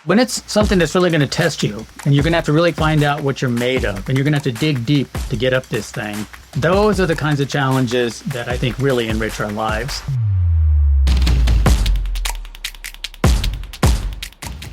When it's something that's really going to test you, and you're going to have to really find out what you're made of, and you're going to have to dig deep to get up this thing, those are the kinds of challenges that I think really enrich our lives.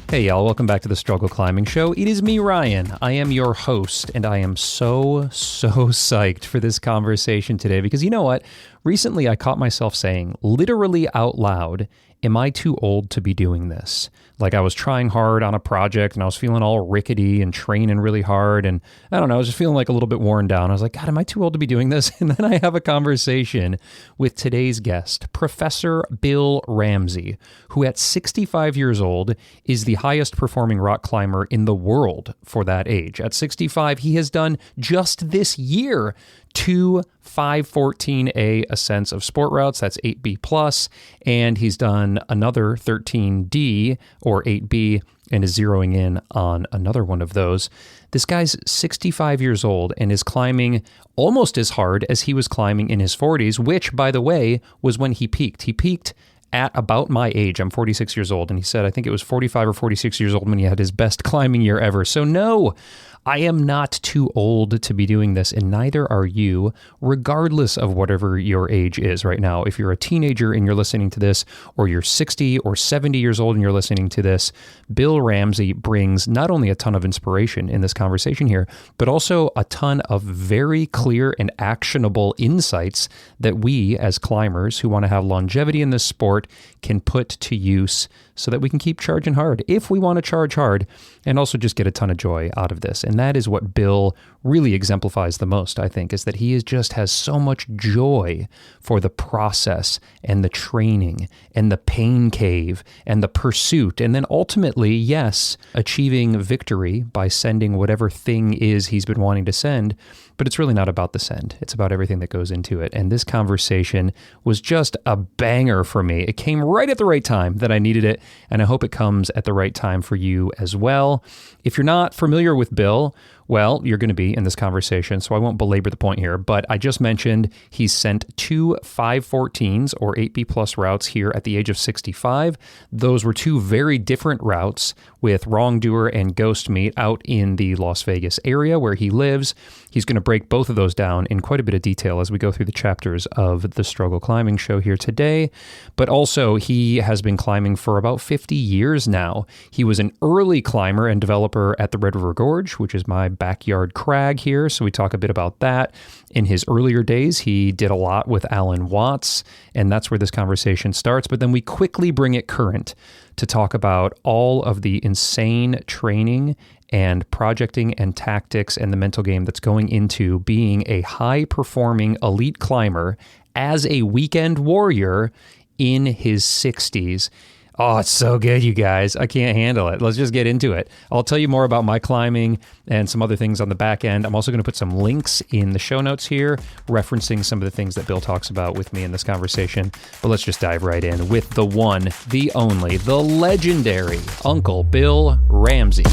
Hey y'all, welcome back to the Struggle Climbing Show. It is me, Ryan. I am your host, and I am so psyched for this conversation today because you know what? Recently I caught myself saying, literally out loud, am I too old to be doing this? Like I was trying hard on a project and I was feeling all rickety and training really hard. And I don't know, I was just feeling like a little bit worn down. I was like, God, am I too old to be doing this? And then I have a conversation with today's guest, Professor Bill Ramsey, who at 65 years old is the highest performing rock climber in the world for that age. At 65, he has done just this year 2 514A ascents of sport routes, that's 8B plus, and he's done another 13D or 8B and is zeroing in on another one of those. This guy's 65 years old and is climbing almost as hard as he was climbing in his 40s, which, by the way, was when he peaked. He peaked at about my age. I'm 46 years old, and he said, I think it was 45 or 46 years old when he had his best climbing year ever. So no, I am not too old to be doing this, and neither are you, regardless of whatever your age is right now. If you're a teenager and you're listening to this, or you're 60 or 70 years old and you're listening to this, Bill Ramsey brings not only a ton of inspiration in this conversation here, but also a ton of very clear and actionable insights that we as climbers who want to have longevity in this sport can put to use so that we can keep charging hard if we want to charge hard and also just get a ton of joy out of this. And that is what Bill really exemplifies the most, I think, is that he just has so much joy for the process and the training and the pain cave and the pursuit. And then ultimately, yes, achieving victory by sending whatever thing is he's been wanting to send. But it's really not about the send. It's about everything that goes into it. And this conversation was just a banger for me. It came right at the right time that I needed it, and I hope it comes at the right time for you as well. If you're not familiar with Bill, well, you're going to be in this conversation, so I won't belabor the point here, but I just mentioned he's sent 2 514s or 8B plus routes here at the age of 65. Those were 2 very different routes with Wrongdoer and Ghost Meet out in the Las Vegas area where he lives. He's going to break both of those down in quite a bit of detail as we go through the chapters of the Struggle Climbing Show here today. But also, he has been climbing for about 50 years now. He was an early climber and developer at the Red River Gorge, which is my backyard crag here, so we talk a bit about that. In his earlier days, he did a lot with Alan Watts, and that's where this conversation starts. But then we quickly bring it current to talk about all of the insane training and projecting and tactics and the mental game that's going into being a high-performing elite climber as a weekend warrior in his 60s. Oh, it's so good, you guys. I can't handle it. Let's just get into it. I'll tell you more about my climbing and some other things on the back end. I'm also going to put some links in the show notes here, referencing some of the things that Bill talks about with me in this conversation. But let's just dive right in with the one, the only, the legendary Uncle Bill Ramsey.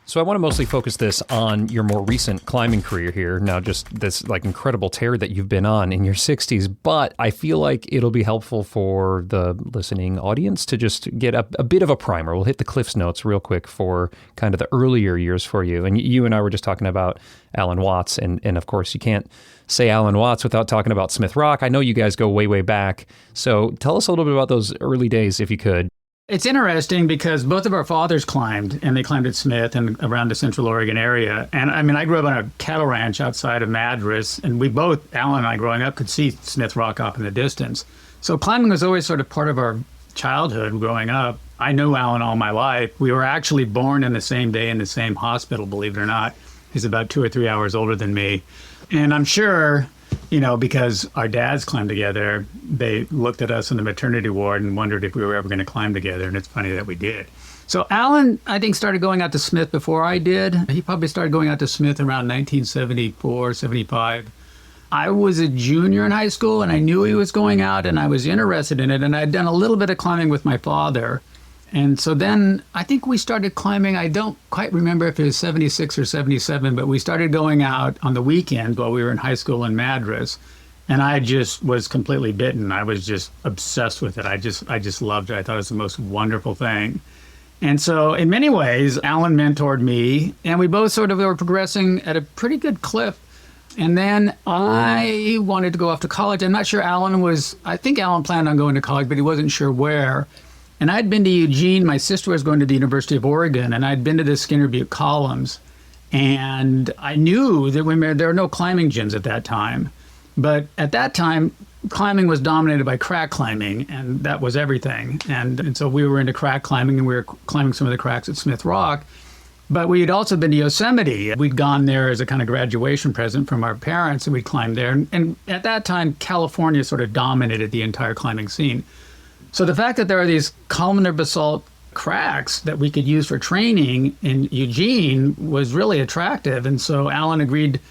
So I want to mostly focus this on your more recent climbing career here. Now, just this like incredible tear that you've been on in your 60s, but I feel like it'll be helpful for the listening audience to just get a bit of a primer. We'll hit the Cliff's Notes real quick for kind of the earlier years for you. And you and I were just talking about Alan Watts, and of course you can't say Alan Watts without talking about Smith Rock. I know you guys go way, way back. So tell us a little bit about those early days if you could. It's interesting because both of our fathers climbed, and they climbed at Smith and around the Central Oregon area. And I mean, I grew up on a cattle ranch outside of Madras, and we both, Alan and I growing up, could see Smith Rock up in the distance. So climbing was always sort of part of our childhood growing up. I knew Alan all my life. We were actually born in the same day in the same hospital, believe it or not. He's about 2 or 3 hours older than me. And I'm sure, you know, because our dads climbed together, they looked at us in the maternity ward and wondered if we were ever going to climb together. And it's funny that we did. So Alan, I think, started going out to Smith before I did. He probably started going out to Smith around 1974, 75. I was a junior in high school, and I knew he was going out, and I was interested in it, and I'd done a little bit of climbing with my father. And so then I think we started climbing. I don't quite remember if it was 76 or 77, but we started going out on the weekends while we were in high school in Madras. And I just was completely bitten. I was just obsessed with it. I just loved it. I thought it was the most wonderful thing. And so in many ways, Alan mentored me, and we both sort of were progressing at a pretty good clip. And then I wanted to go off to college. I'm not sure I think Alan planned on going to college, but he wasn't sure where. And I'd been to Eugene. My sister was going to the University of Oregon, and I'd been to the Skinner Butte Columns. And I knew that there were no climbing gyms at that time. But at that time, climbing was dominated by crack climbing, and that was everything. And so we were into crack climbing, and we were climbing some of the cracks at Smith Rock. But we had also been to Yosemite. We'd gone there as a kind of graduation present from our parents, and we'd climbed there. And at that time, California sort of dominated the entire climbing scene. So the fact that there are these columnar basalt cracks that we could use for training in Eugene was really attractive. And so Alan agreed,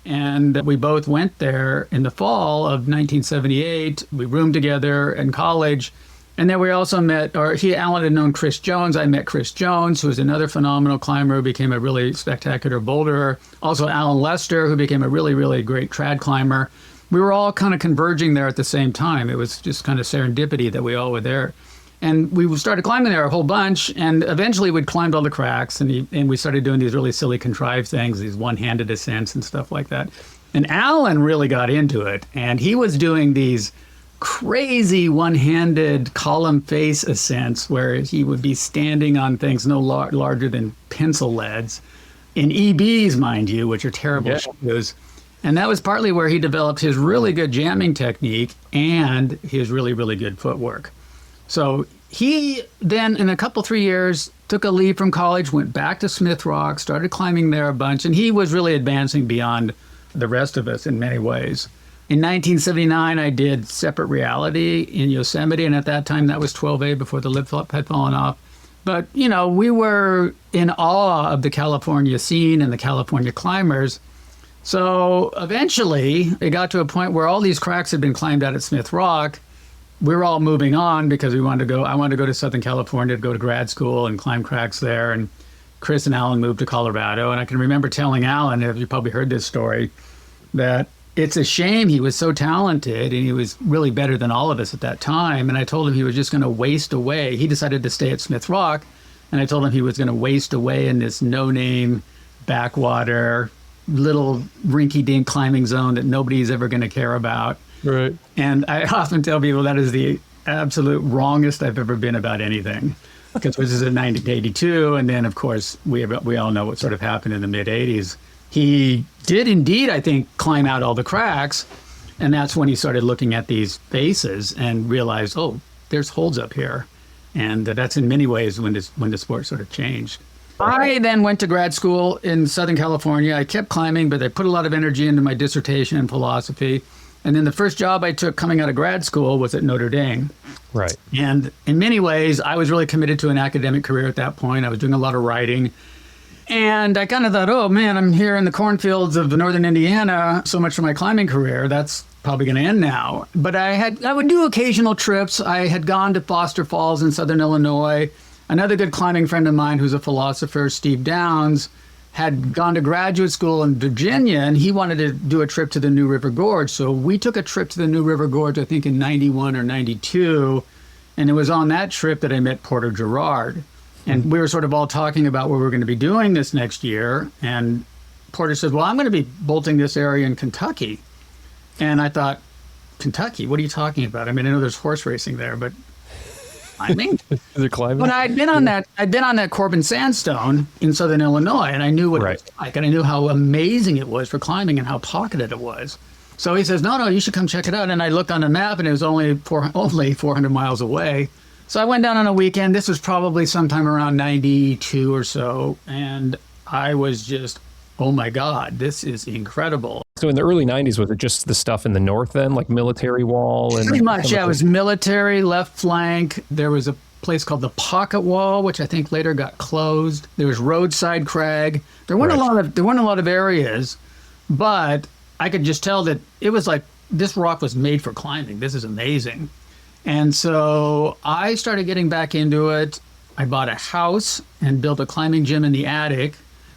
and we both went there in the fall of 1978. We roomed together in college. And then we also met, Alan had known Chris Jones. I met Chris Jones, who was another phenomenal climber, who became a really spectacular boulderer. Also Alan Lester, who became a really, really great trad climber. We were all kind of converging there at the same time. It was just kind of serendipity that we all were there. And we started climbing there a whole bunch, and eventually we'd climbed all the cracks, and we started doing these really silly contrived things, these one-handed ascents and stuff like that. And Alan really got into it, and he was doing these crazy one-handed column face ascents where he would be standing on things no larger than pencil leads, in EBs, mind you, which are terrible shoes. And that was partly where he developed his really good jamming technique and his really, really good footwork. So he then, in 3 years, took a leave from college, went back to Smith Rock, started climbing there a bunch, and he was really advancing beyond the rest of us in many ways. In 1979, I did Separate Reality in Yosemite, and at that time, that was 12A before the lip had fallen off. But, we were in awe of the California scene and the California climbers. So eventually, it got to a point where all these cracks had been climbed out at Smith Rock. We were all moving on because I wanted to go to Southern California to go to grad school and climb cracks there. And Chris and Alan moved to Colorado. And I can remember telling Alan, you probably heard this story, that it's a shame he was so talented and he was really better than all of us at that time. And I told him he was just going to waste away. He decided to stay at Smith Rock. And I told him he was going to waste away in this no-name backwater little rinky-dink climbing zone that nobody's ever going to care about. Right. And I often tell people that is the absolute wrongest I've ever been about anything. Because this is in 1982, and then, of course, we all know what sort of happened in the mid-'80s. He did indeed, I think, climb out all the cracks, and that's when he started looking at these faces and realized, oh, there's holds up here. And that's in many ways when the sport sort of changed. I then went to grad school in Southern California. I kept climbing, but I put a lot of energy into my dissertation in philosophy. And then the first job I took coming out of grad school was at Notre Dame. Right. And in many ways, I was really committed to an academic career at that point. I was doing a lot of writing. And I kind of thought, oh, man, I'm here in the cornfields of northern Indiana. So much for my climbing career. That's probably going to end now. But I would do occasional trips. I had gone to Foster Falls in southern Illinois. Another good climbing friend of mine who's a philosopher, Steve Downs, had gone to graduate school in Virginia, and he wanted to do a trip to the New River Gorge. So we took a trip to the New River Gorge, I think in 91 or 92. And it was on that trip that I met Porter Gerard. And we were sort of all talking about what we were going to be doing this next year. And Porter said, well, I'm going to be bolting this area in Kentucky. And I thought, Kentucky? What are you talking about? I mean, I know there's horse racing there, but climbing? Is there climbing? But I'd been on that Corbin Sandstone in southern Illinois, and I knew what it was like, and I knew how amazing it was for climbing and how pocketed it was. So he says, no, you should come check it out. And I looked on the map, and it was only 400 miles away. So I went down on a weekend. This was probably sometime around 92 or so, and I was just, oh my God, this is incredible. So in the early 90s, was it just the stuff in the north then, like Military Wall? And pretty much, yeah. It was military, left flank. There was a place called the Pocket Wall, which I think later got closed. There was Roadside Crag. There weren't a lot of areas, but I could just tell that it was like, this rock was made for climbing. This is amazing. And so I started getting back into it. I bought a house and built a climbing gym in the attic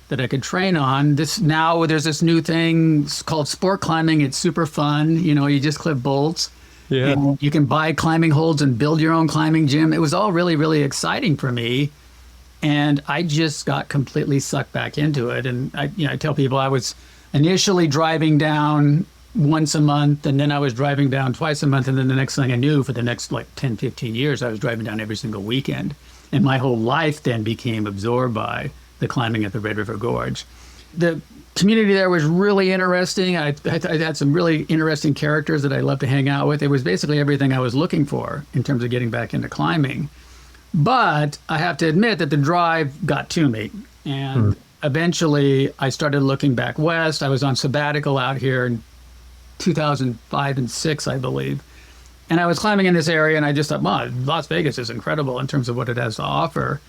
that I could train on. Now there's this new thing called sport climbing. It's super fun. You just clip bolts. Yeah. And you can buy climbing holds and build your own climbing gym. It was all really, really exciting for me. And I just got completely sucked back into it. And I tell people I was initially driving down once a month, and then I was driving down twice a month. And then the next thing I knew, for the next 10, 15 years, I was driving down every single weekend. And my whole life then became absorbed by the climbing at the Red River Gorge. The community there was really interesting. I had some really interesting characters that I loved to hang out with. It was basically everything I was looking for in terms of getting back into climbing. But I have to admit that the drive got to me. And eventually I started looking back west. I was on sabbatical out here in 2005 and 6, I believe. And I was climbing in this area, and I just thought, wow, Las Vegas is incredible in terms of what it has to offer.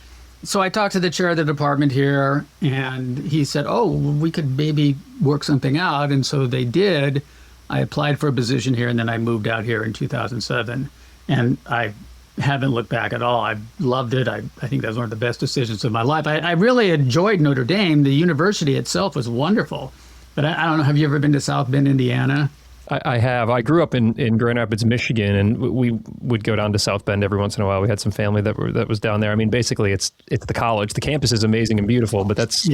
So I talked to the chair of the department here, and he said, oh, we could maybe work something out. And so they did. I applied for a position here, and then I moved out here in 2007. And I haven't looked back at all. I loved it. I think that was one of the best decisions of my life. I really enjoyed Notre Dame. The university itself was wonderful. But I don't know, have you ever been to South Bend, Indiana? I have. I grew up in Grand Rapids, Michigan, and we would go down to South Bend every once in a while. We had some family that was down there. I mean, basically, it's the college. The campus is amazing and beautiful, but that's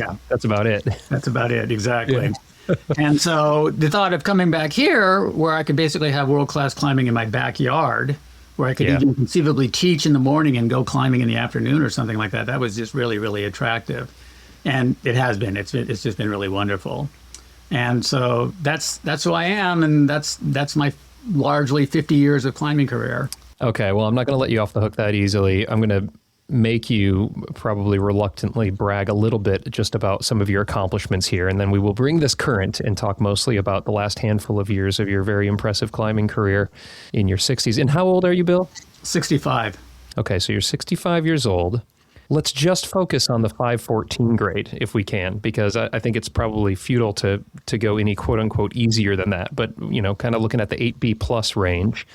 about it. That's about it, exactly. Yeah. And so the thought of coming back here, where I could basically have world-class climbing in my backyard, where I could even conceivably teach in the morning and go climbing in the afternoon or something like that, that was just really, really attractive. And it has been. It's just been really wonderful. And so that's who I am, and that's my largely 50 years of climbing career. Okay, well, I'm not going to let you off the hook that easily. I'm going to make you probably reluctantly brag a little bit just about some of your accomplishments here, and then we will bring this current and talk mostly about the last handful of years of your very impressive climbing career in your 60s. And how old are you, Bill? 65. Okay, so you're 65 years old. Let's just focus on the 514 grade if we can, because I think it's probably futile to go any quote unquote easier than that. But, kind of looking at the 8B plus range,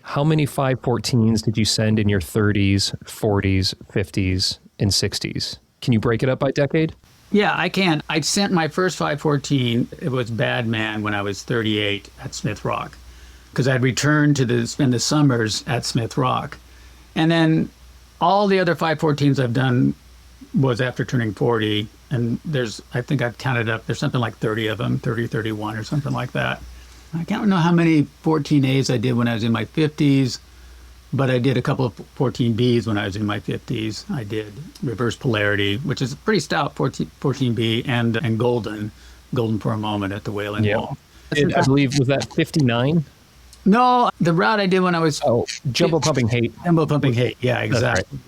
how many 514s did you send in your 30s, 40s, 50s, and 60s? Can you break it up by decade? Yeah, I can. I sent my first 514, it was Bad Man, when I was 38 at Smith Rock, because I'd returned to spend the summers at Smith Rock. And then all the other 514s I've done was after turning 40, and I think I've counted up, there's something like 30 of them, 30, 31 or something like that. I can't know how many 14As I did when I was in my 50s, but I did a couple of 14Bs when I was in my 50s. I did Reverse Polarity, which is a pretty stout 14B, and Golden for a Moment at the Wailing Wall. I believe, was that 59? No, the route I did when I was... Jumbo Pumping Hate. Jumbo Pumping Hate, yeah, exactly. Right.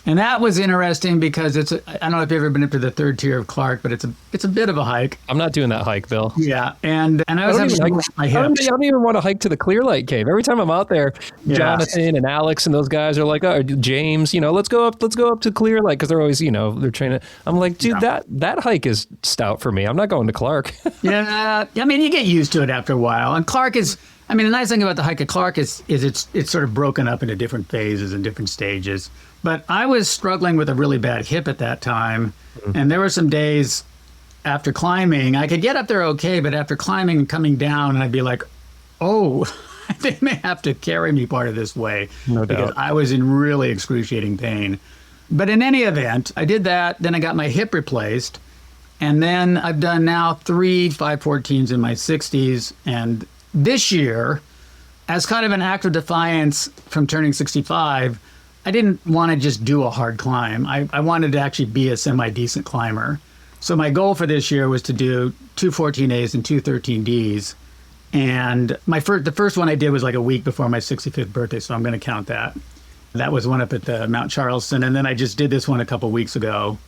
And that was interesting because I don't know if you've ever been up to the third tier of Clark, but it's a bit of a hike. I'm not doing that hike, Bill. Yeah, and I was having my hips. I don't even want to hike to the Clear Lake Cave. Every time I'm out there, Jonathan and Alex and those guys are like, oh, James, let's go up to Clear Lake, because they're always, they're training. I'm like, dude, that hike is stout for me. I'm not going to Clark. Yeah, I mean, you get used to it after a while. And Clark is... I mean, the nice thing about the hike at Clark is it's sort of broken up into different phases and different stages. But I was struggling with a really bad hip at that time. Mm-hmm. And there were some days after climbing, I could get up there okay, but after climbing and coming down, I'd be like, oh, they may have to carry me part of this way. No doubt. Because I was in really excruciating pain. But in any event, I did that. Then I got my hip replaced. And then I've done now 3 514s in my 60s. And this year, as kind of an act of defiance from turning 65, I didn't want to just do a hard climb. I wanted to actually be a semi-decent climber. So my goal for this year was to do 2 14As and 2 13Ds. And the first one I did was like a week before my 65th birthday, so I'm going to count that. That was one up at the Mount Charleston. And then I just did this one a couple weeks ago.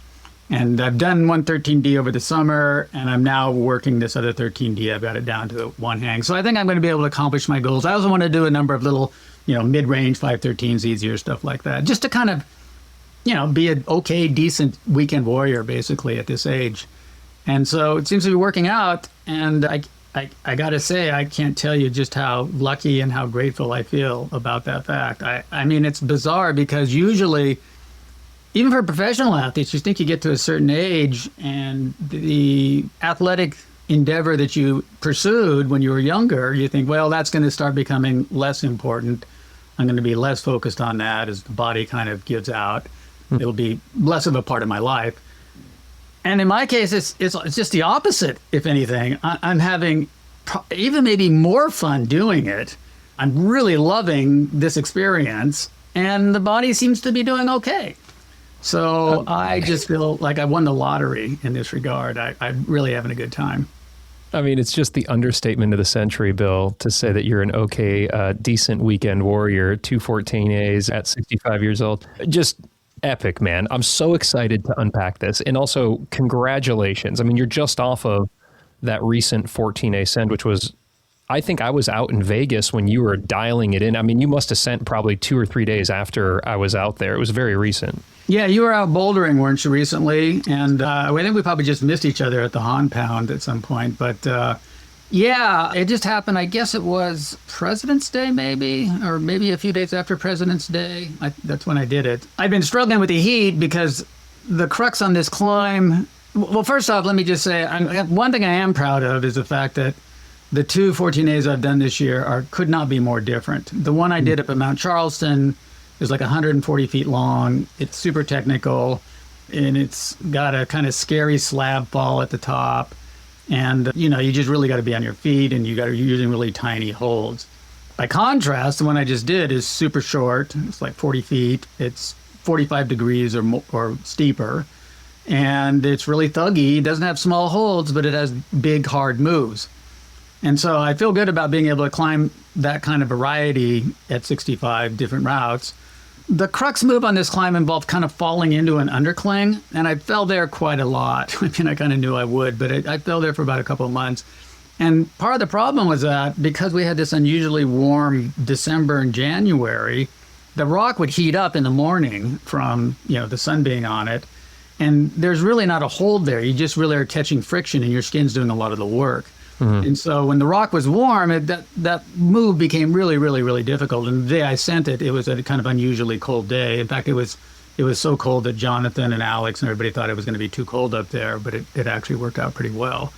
And I've done one 13D over the summer, and I'm now working this other 13D. I've got it down to one hang. So I think I'm going to be able to accomplish my goals. I also want to do a number of little, mid-range 513s, easier stuff like that, just to kind of, be an okay, decent weekend warrior, basically, at this age. And so it seems to be working out. And I got to say, I can't tell you just how lucky and how grateful I feel about that fact. I mean, it's bizarre because usually, even for professional athletes, you think you get to a certain age and the athletic endeavor that you pursued when you were younger, you think, well, that's going to start becoming less important. I'm going to be less focused on that as the body kind of gives out. It'll be less of a part of my life. And in my case, it's just the opposite, if anything. I'm having even maybe more fun doing it. I'm really loving this experience, and the body seems to be doing okay. So I just feel like I won the lottery in this regard. I'm really having a good time. I mean, it's just the understatement of the century, Bill, to say that you're an okay, decent weekend warrior, 214As at 65 years old. Just epic, man. I'm so excited to unpack this. And also, congratulations. I mean, you're just off of that recent 14A send, which was, I think I was out in Vegas when you were dialing it in. I mean, you must have sent probably 2 or 3 days after I was out there. It was very recent. Yeah, you were out bouldering, weren't you, recently? And I think we probably just missed each other at the Han Pound at some point. But yeah, it just happened. I guess it was President's Day, maybe, or maybe a few days after President's Day. That's when I did it. I've been struggling with the heat because the crux on this climb. Well, first off, let me just say, one thing I am proud of is the fact that the 2 14As I've done this year could not be more different. The one I did up at Mount Charleston is like 140 feet long. It's super technical, and it's got a kind of scary slab fall at the top. And, you just really got to be on your feet, and you're using really tiny holds. By contrast, the one I just did is super short. It's like 40 feet. It's 45 degrees or steeper. And it's really thuggy. It doesn't have small holds, but it has big, hard moves. And so I feel good about being able to climb that kind of variety at 65 different routes. The crux move on this climb involved kind of falling into an undercling, and I fell there quite a lot. I mean, I kind of knew I would, but I fell there for about a couple of months. And part of the problem was that because we had this unusually warm December and January, the rock would heat up in the morning from, the sun being on it. And there's really not a hold there. You just really are catching friction, and your skin's doing a lot of the work. Mm-hmm. And so when the rock was warm, that move became really, really, really difficult. And the day I sent it, it was a kind of unusually cold day. In fact, it was so cold that Jonathan and Alex and everybody thought it was going to be too cold up there, but it actually worked out pretty well.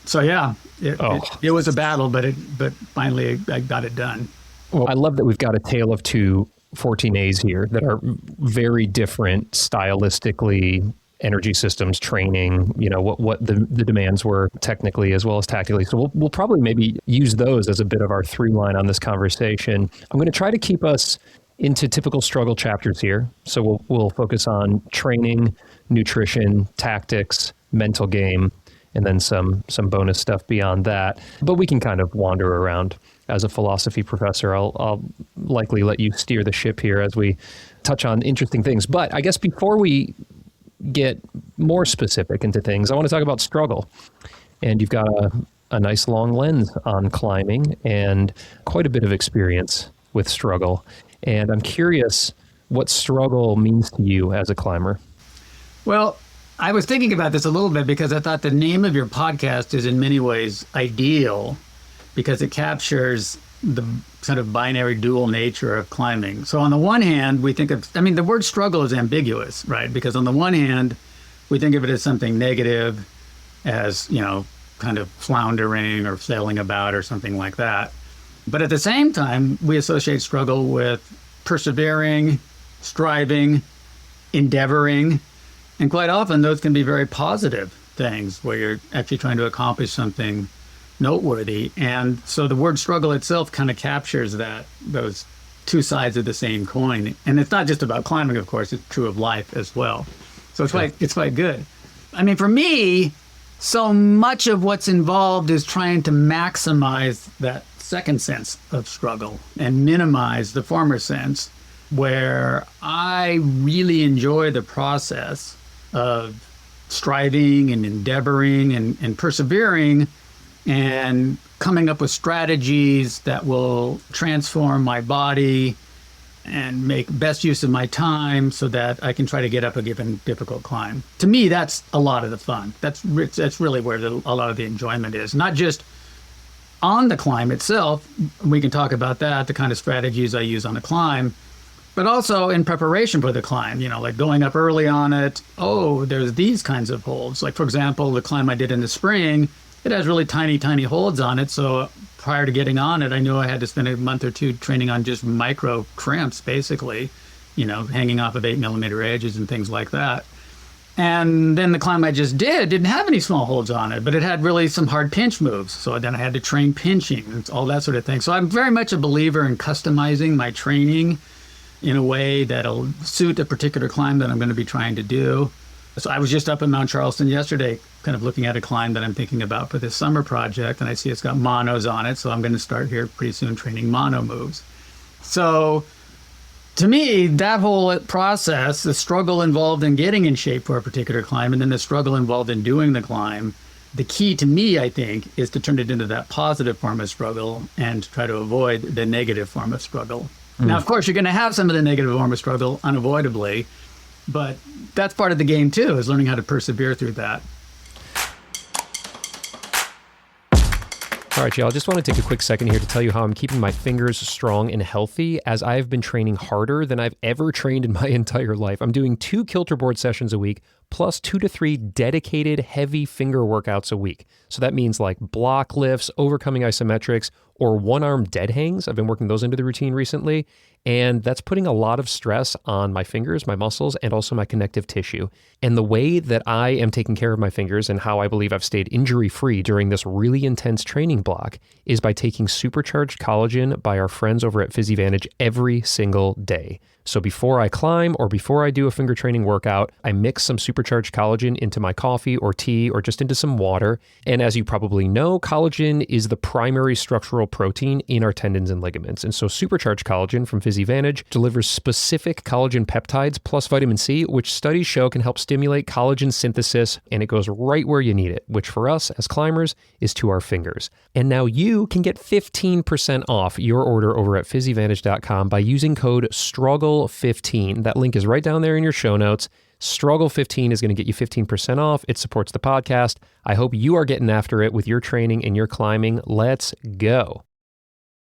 So yeah, it was a battle, but finally I got it done. Well, I love that we've got a tale of 2 14As here that are very different stylistically, energy systems, training, what the demands were technically as well as tactically. So we'll probably maybe use those as a bit of our through line on this conversation. I'm going to try to keep us into typical struggle chapters here. So we'll focus on training, nutrition, tactics, mental game, and then some bonus stuff beyond that. But we can kind of wander around. As a philosophy professor, I'll likely let you steer the ship here as we touch on interesting things. But I guess before we get more specific into things, I want to talk about struggle. And you've got a nice long lens on climbing and quite a bit of experience with struggle. And I'm curious what struggle means to you as a climber. Well, I was thinking about this a little bit because I thought the name of your podcast is in many ways ideal because it captures the kind of binary dual nature of climbing. So on the one hand, we think of, the word struggle is ambiguous, right? Because on the one hand, we think of it as something negative, as, kind of floundering or sailing about or something like that. But at the same time, we associate struggle with persevering, striving, endeavoring, and quite often those can be very positive things where you're actually trying to accomplish something noteworthy. And so the word struggle itself kind of captures those two sides of the same coin. And it's not just about climbing, of course, it's true of life as well. So it's quite good. For me, so much of what's involved is trying to maximize that second sense of struggle and minimize the former sense, where I really enjoy the process of striving and endeavoring and persevering and coming up with strategies that will transform my body and make best use of my time so that I can try to get up a given difficult climb. To me, that's a lot of the fun. That's really where a lot of the enjoyment is. Not just on the climb itself. We can talk about that, the kind of strategies I use on the climb, but also in preparation for the climb, like going up early on it. Oh, there's these kinds of holds. Like, for example, the climb I did in the spring, it has really tiny, tiny holds on it. So prior to getting on it, I knew I had to spend a month or two training on just micro crimps, basically, hanging off of 8mm edges and things like that. And then the climb I just didn't have any small holds on it, but it had really some hard pinch moves. So then I had to train pinching and all that sort of thing. So I'm very much a believer in customizing my training in a way that'll suit a particular climb that I'm going to be trying to do. So I was just up in Mount Charleston yesterday, kind of looking at a climb that I'm thinking about for this summer project, and I see it's got monos on it. So I'm going to start here pretty soon training mono moves. So to me, that whole process, the struggle involved in getting in shape for a particular climb, and then the struggle involved in doing the climb, the key to me, I think, is to turn it into that positive form of struggle and try to avoid the negative form of struggle. Now, of course, you're going to have some of the negative form of struggle unavoidably, but that's part of the game too, is learning how to persevere through that. All right, y'all, I just want to take a quick second here to tell you how I'm keeping my fingers strong and healthy as I've been training harder than I've ever trained in my entire life. I'm doing 2 Kilterboard sessions a week, plus 2 to 3 dedicated heavy finger workouts a week. So that means like block lifts, overcoming isometrics, or one-arm dead hangs. I've been working those into the routine recently, and that's putting a lot of stress on my fingers, my muscles, and also my connective tissue. And the way that I am taking care of my fingers and how I believe I've stayed injury-free during this really intense training block is by taking supercharged collagen by our friends over at PhysiVantage every single day. So before I climb or before I do a finger training workout, I mix some supercharged collagen into my coffee or tea or just into some water. And as you probably know, collagen is the primary structural protein in our tendons and ligaments. And so supercharged collagen from PhysiVantage delivers specific collagen peptides plus vitamin C, which studies show can help stimulate collagen synthesis, and it goes right where you need it, which for us as climbers is to our fingers. And now you can get 15% off your order over at PhysiVantage.com by using code STRUGGLE15. That link is right down there in your show notes. Struggle15 is going to get you 15% off. It supports the podcast. I hope you are getting after it with your training and your climbing. Let's go.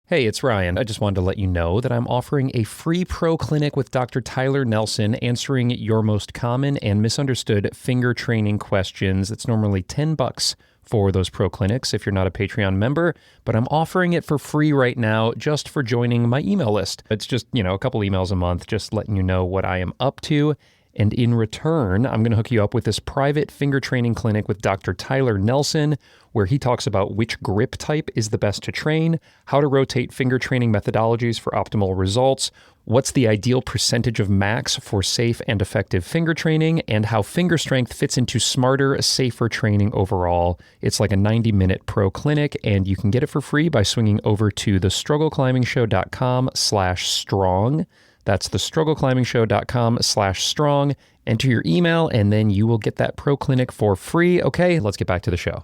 Hey, it's Ryan. I just wanted to let you know that I'm offering a free pro clinic with Dr. Tyler Nelson, answering your most common and misunderstood finger training questions. It's normally $10 for those pro clinics if you're not a Patreon member, but I'm offering it for free right now just for joining my email list. It's just, a couple emails a month, just letting you know what I am up to. And in return, I'm going to hook you up with this private finger training clinic with Dr. Tyler Nelson, where he talks about which grip type is the best to train, how to rotate finger training methodologies for optimal results, what's the ideal percentage of max for safe and effective finger training, and how finger strength fits into smarter, safer training overall. It's like a 90-minute pro clinic, and you can get it for free by swinging over to thestruggleclimbingshow.com/strong. That's thestruggleclimbingshow.com/strong. Enter your email, and then you will get that pro clinic for free. Okay, let's get back to the show.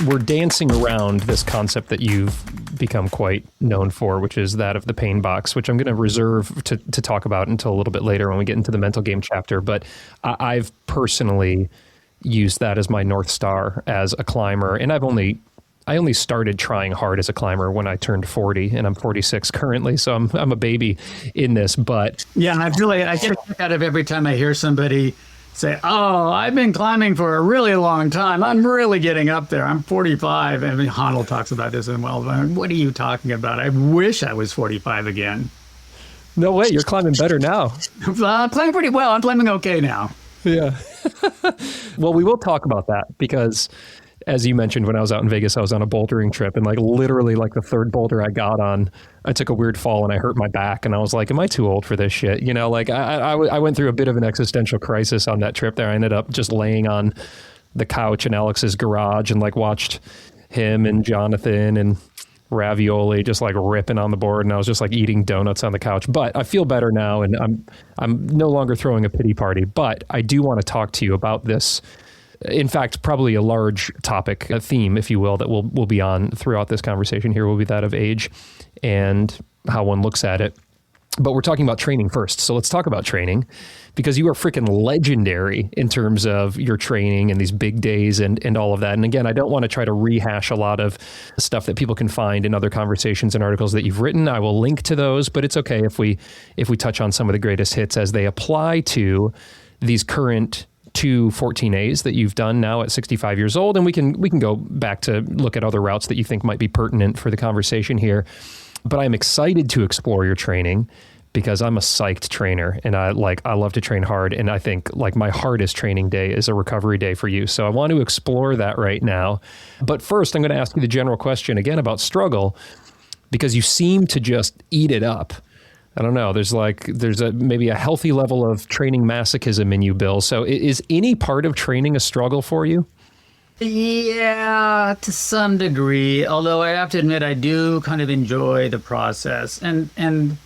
We're dancing around this concept that you've become quite known for, which is that of the pain box, which I'm going to reserve to talk about until a little bit later when we get into the mental game chapter. But I've personally used that as my North Star as a climber, and I only started trying hard as a climber when I turned 40, and I'm 46 currently, so I'm a baby in this. But yeah, and I get a kick out of every time I hear somebody say, "Oh, I've been climbing for a really long time. I'm really getting up there. I'm 45." I mean, Honnold talks about this in well. What are you talking about? I wish I was 45 again. No way, you're climbing better now. I'm climbing pretty well. I'm climbing okay now. Yeah. Well, we will talk about that because, as you mentioned, when I was out in Vegas, I was on a bouldering trip, and literally the third boulder I got on, I took a weird fall and I hurt my back, and I was like, am I too old for this shit? I went through a bit of an existential crisis on that trip there. I ended up just laying on the couch in Alex's garage and watched him and Jonathan and Ravioli just ripping on the board, and I was just eating donuts on the couch. But I feel better now, and I'm no longer throwing a pity party. But I do want to talk to you about this. In fact, probably a large topic, a theme, if you will, that we'll be on throughout this conversation here will be that of age and how one looks at it. But we're talking about training first. So let's talk about training, because you are freaking legendary in terms of your training and these big days and all of that. And again, I don't want to try to rehash a lot of stuff that people can find in other conversations and articles that you've written. I will link to those, but it's okay if we touch on some of the greatest hits as they apply to these current 2 14As that you've done now at 65 years old. And we can go back to look at other routes that you think might be pertinent for the conversation here. But I'm excited to explore your training because I'm a psyched trainer and I love to train hard. And I think like my hardest training day is a recovery day for you. So I want to explore that right now. But first, I'm going to ask you the general question again about struggle, because you seem to just eat it up. I don't know. There's maybe a healthy level of training masochism in you, Bill. So is any part of training a struggle for you? Yeah, to some degree, although I have to admit I do kind of enjoy the process. And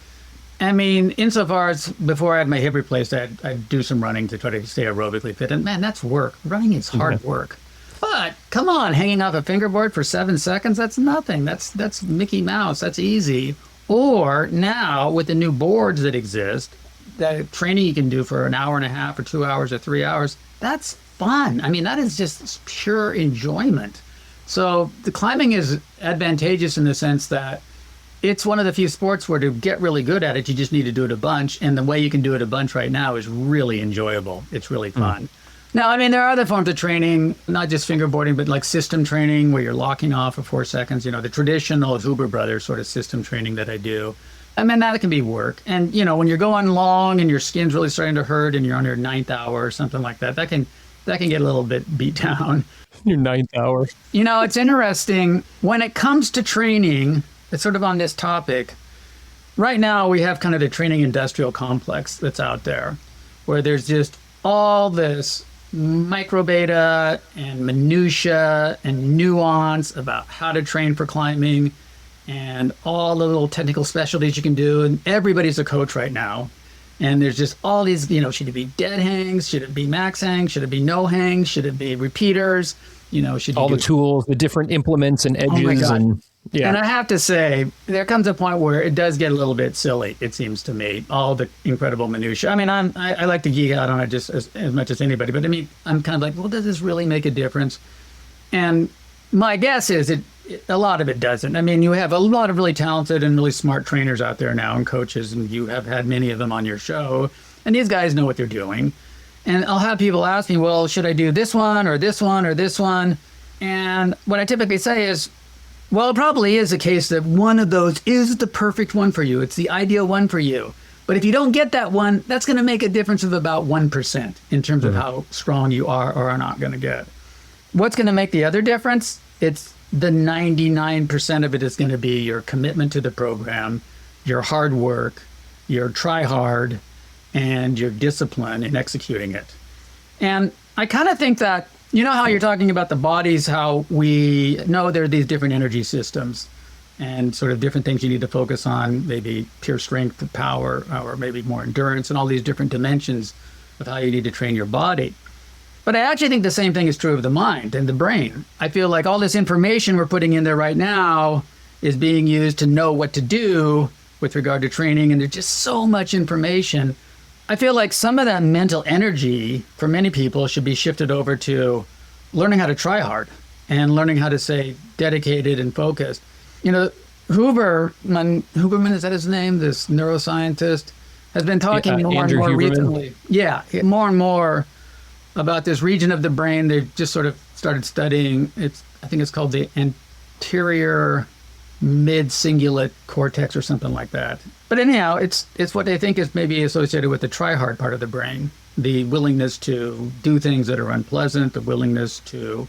I mean, insofar as before I had my hip replaced, I'd do some running to try to stay aerobically fit. And man, that's work. Running is hard work. But come on, hanging off a fingerboard for 7 seconds, that's nothing. That's Mickey Mouse. That's easy. Or now with the new boards that exist, that training you can do for an hour and a half or 2 hours or 3 hours, that's fun. I mean, that is just pure enjoyment. So the climbing is advantageous in the sense that it's one of the few sports where to get really good at it, you just need to do it a bunch. And the way you can do it a bunch right now is really enjoyable. It's really fun. Now, I mean, there are other forms of training, not just fingerboarding, but like system training where you're locking off for 4 seconds. You know, the traditional Huber Brothers sort of system training that I do. I mean, that can be work. And, you know, when you're going long and your skin's really starting to hurt and you're on your 9th hour or something like that, that can get a little bit beat down. Your 9th hour. You know, it's interesting. When it comes to training, it's sort of on this topic. Right now, we have kind of the training industrial complex that's out there, where there's just all this micro beta and minutia and nuance about how to train for climbing and all the little technical specialties you can do. And everybody's a coach right now. And there's just all these, you know, should it be dead hangs? Should it be max hangs? Should it be no hangs? Should it be repeaters? You know, should you all the tools, the different implements and edges. Oh my God. And I have to say, there comes a point where it does get a little bit silly, it seems to me, all the incredible minutia. I mean, I like to geek out on it just as much as anybody, but I mean, I'm kind of like, well, does this really make a difference? And my guess is a lot of it doesn't. I mean, you have a lot of really talented and really smart trainers out there now and coaches, and you have had many of them on your show, and these guys know what they're doing. And I'll have people ask me, well, should I do this one or this one or this one? And what I typically say is, well, it probably is a case that one of those is the perfect one for you. It's the ideal one for you. But if you don't get that one, that's going to make a difference of about 1% in terms of how strong you are or are not going to get. What's going to make the other difference? It's the 99% of it is going to be your commitment to the program, your hard work, your try hard, and your discipline in executing it. And I kind of think that, you know how you're talking about the bodies, how we know there are these different energy systems and sort of different things you need to focus on, maybe pure strength, power, or maybe more endurance, and all these different dimensions of how you need to train your body. But I actually think the same thing is true of the mind and the brain. I feel like all this information we're putting in there right now is being used to know what to do with regard to training, and there's just so much information. I feel like some of that mental energy for many people should be shifted over to learning how to try and learning how to stay dedicated and focused. You know, Huberman, is that his name? This neuroscientist has been talking more and more recently. Yeah, more and more about this region of the brain. They've just sort of started studying. I think it's called the anterior mid-cingulate cortex or something like that. But anyhow, it's what they think is maybe associated with the try-hard part of the brain, the willingness to do things that are unpleasant, the willingness to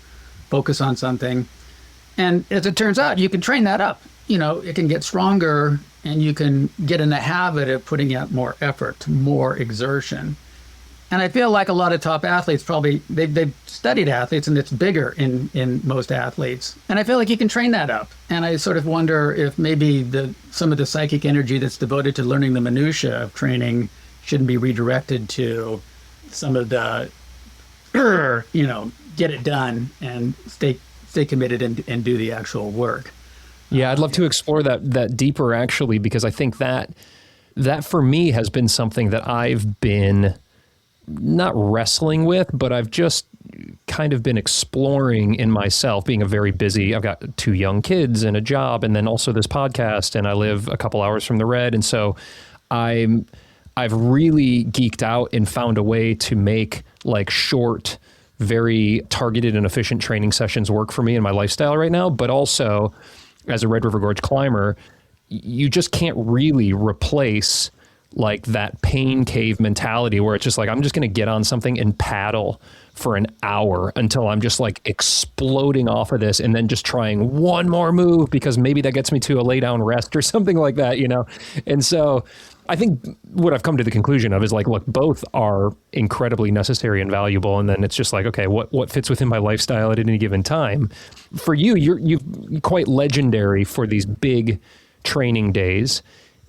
focus on something. And as it turns out, you can train that up. You know, it can get stronger and you can get in the habit of putting out more effort, more exertion. And I feel like a lot of top athletes probably, they've studied athletes and it's bigger in most athletes. And I feel like you can train that up. And I sort of wonder if maybe some of the psychic energy that's devoted to learning the minutia of training shouldn't be redirected to some of the, you know, get it done and stay committed and do the actual work. Yeah, I'd love to explore that deeper actually, because I think that that for me has been something that I've been not wrestling with, but I've just kind of been exploring in myself, being I've got 2 young kids and a job, and then also this podcast, and I live a couple hours from the Red. And so I've really geeked out and found a way to make like short, very targeted and efficient training sessions work for me in my lifestyle right now. But also as a Red River Gorge climber, you just can't really replace like that pain cave mentality where it's just like, I'm just going to get on something and paddle for an hour until I'm just like exploding off of this, and then just trying one more move because maybe that gets me to a lay down rest or something like that, you know? And so I think what I've come to the conclusion of is like, look, both are incredibly necessary and valuable. And then it's just like, okay, what fits within my lifestyle at any given time? For you, you're quite legendary for these big training days.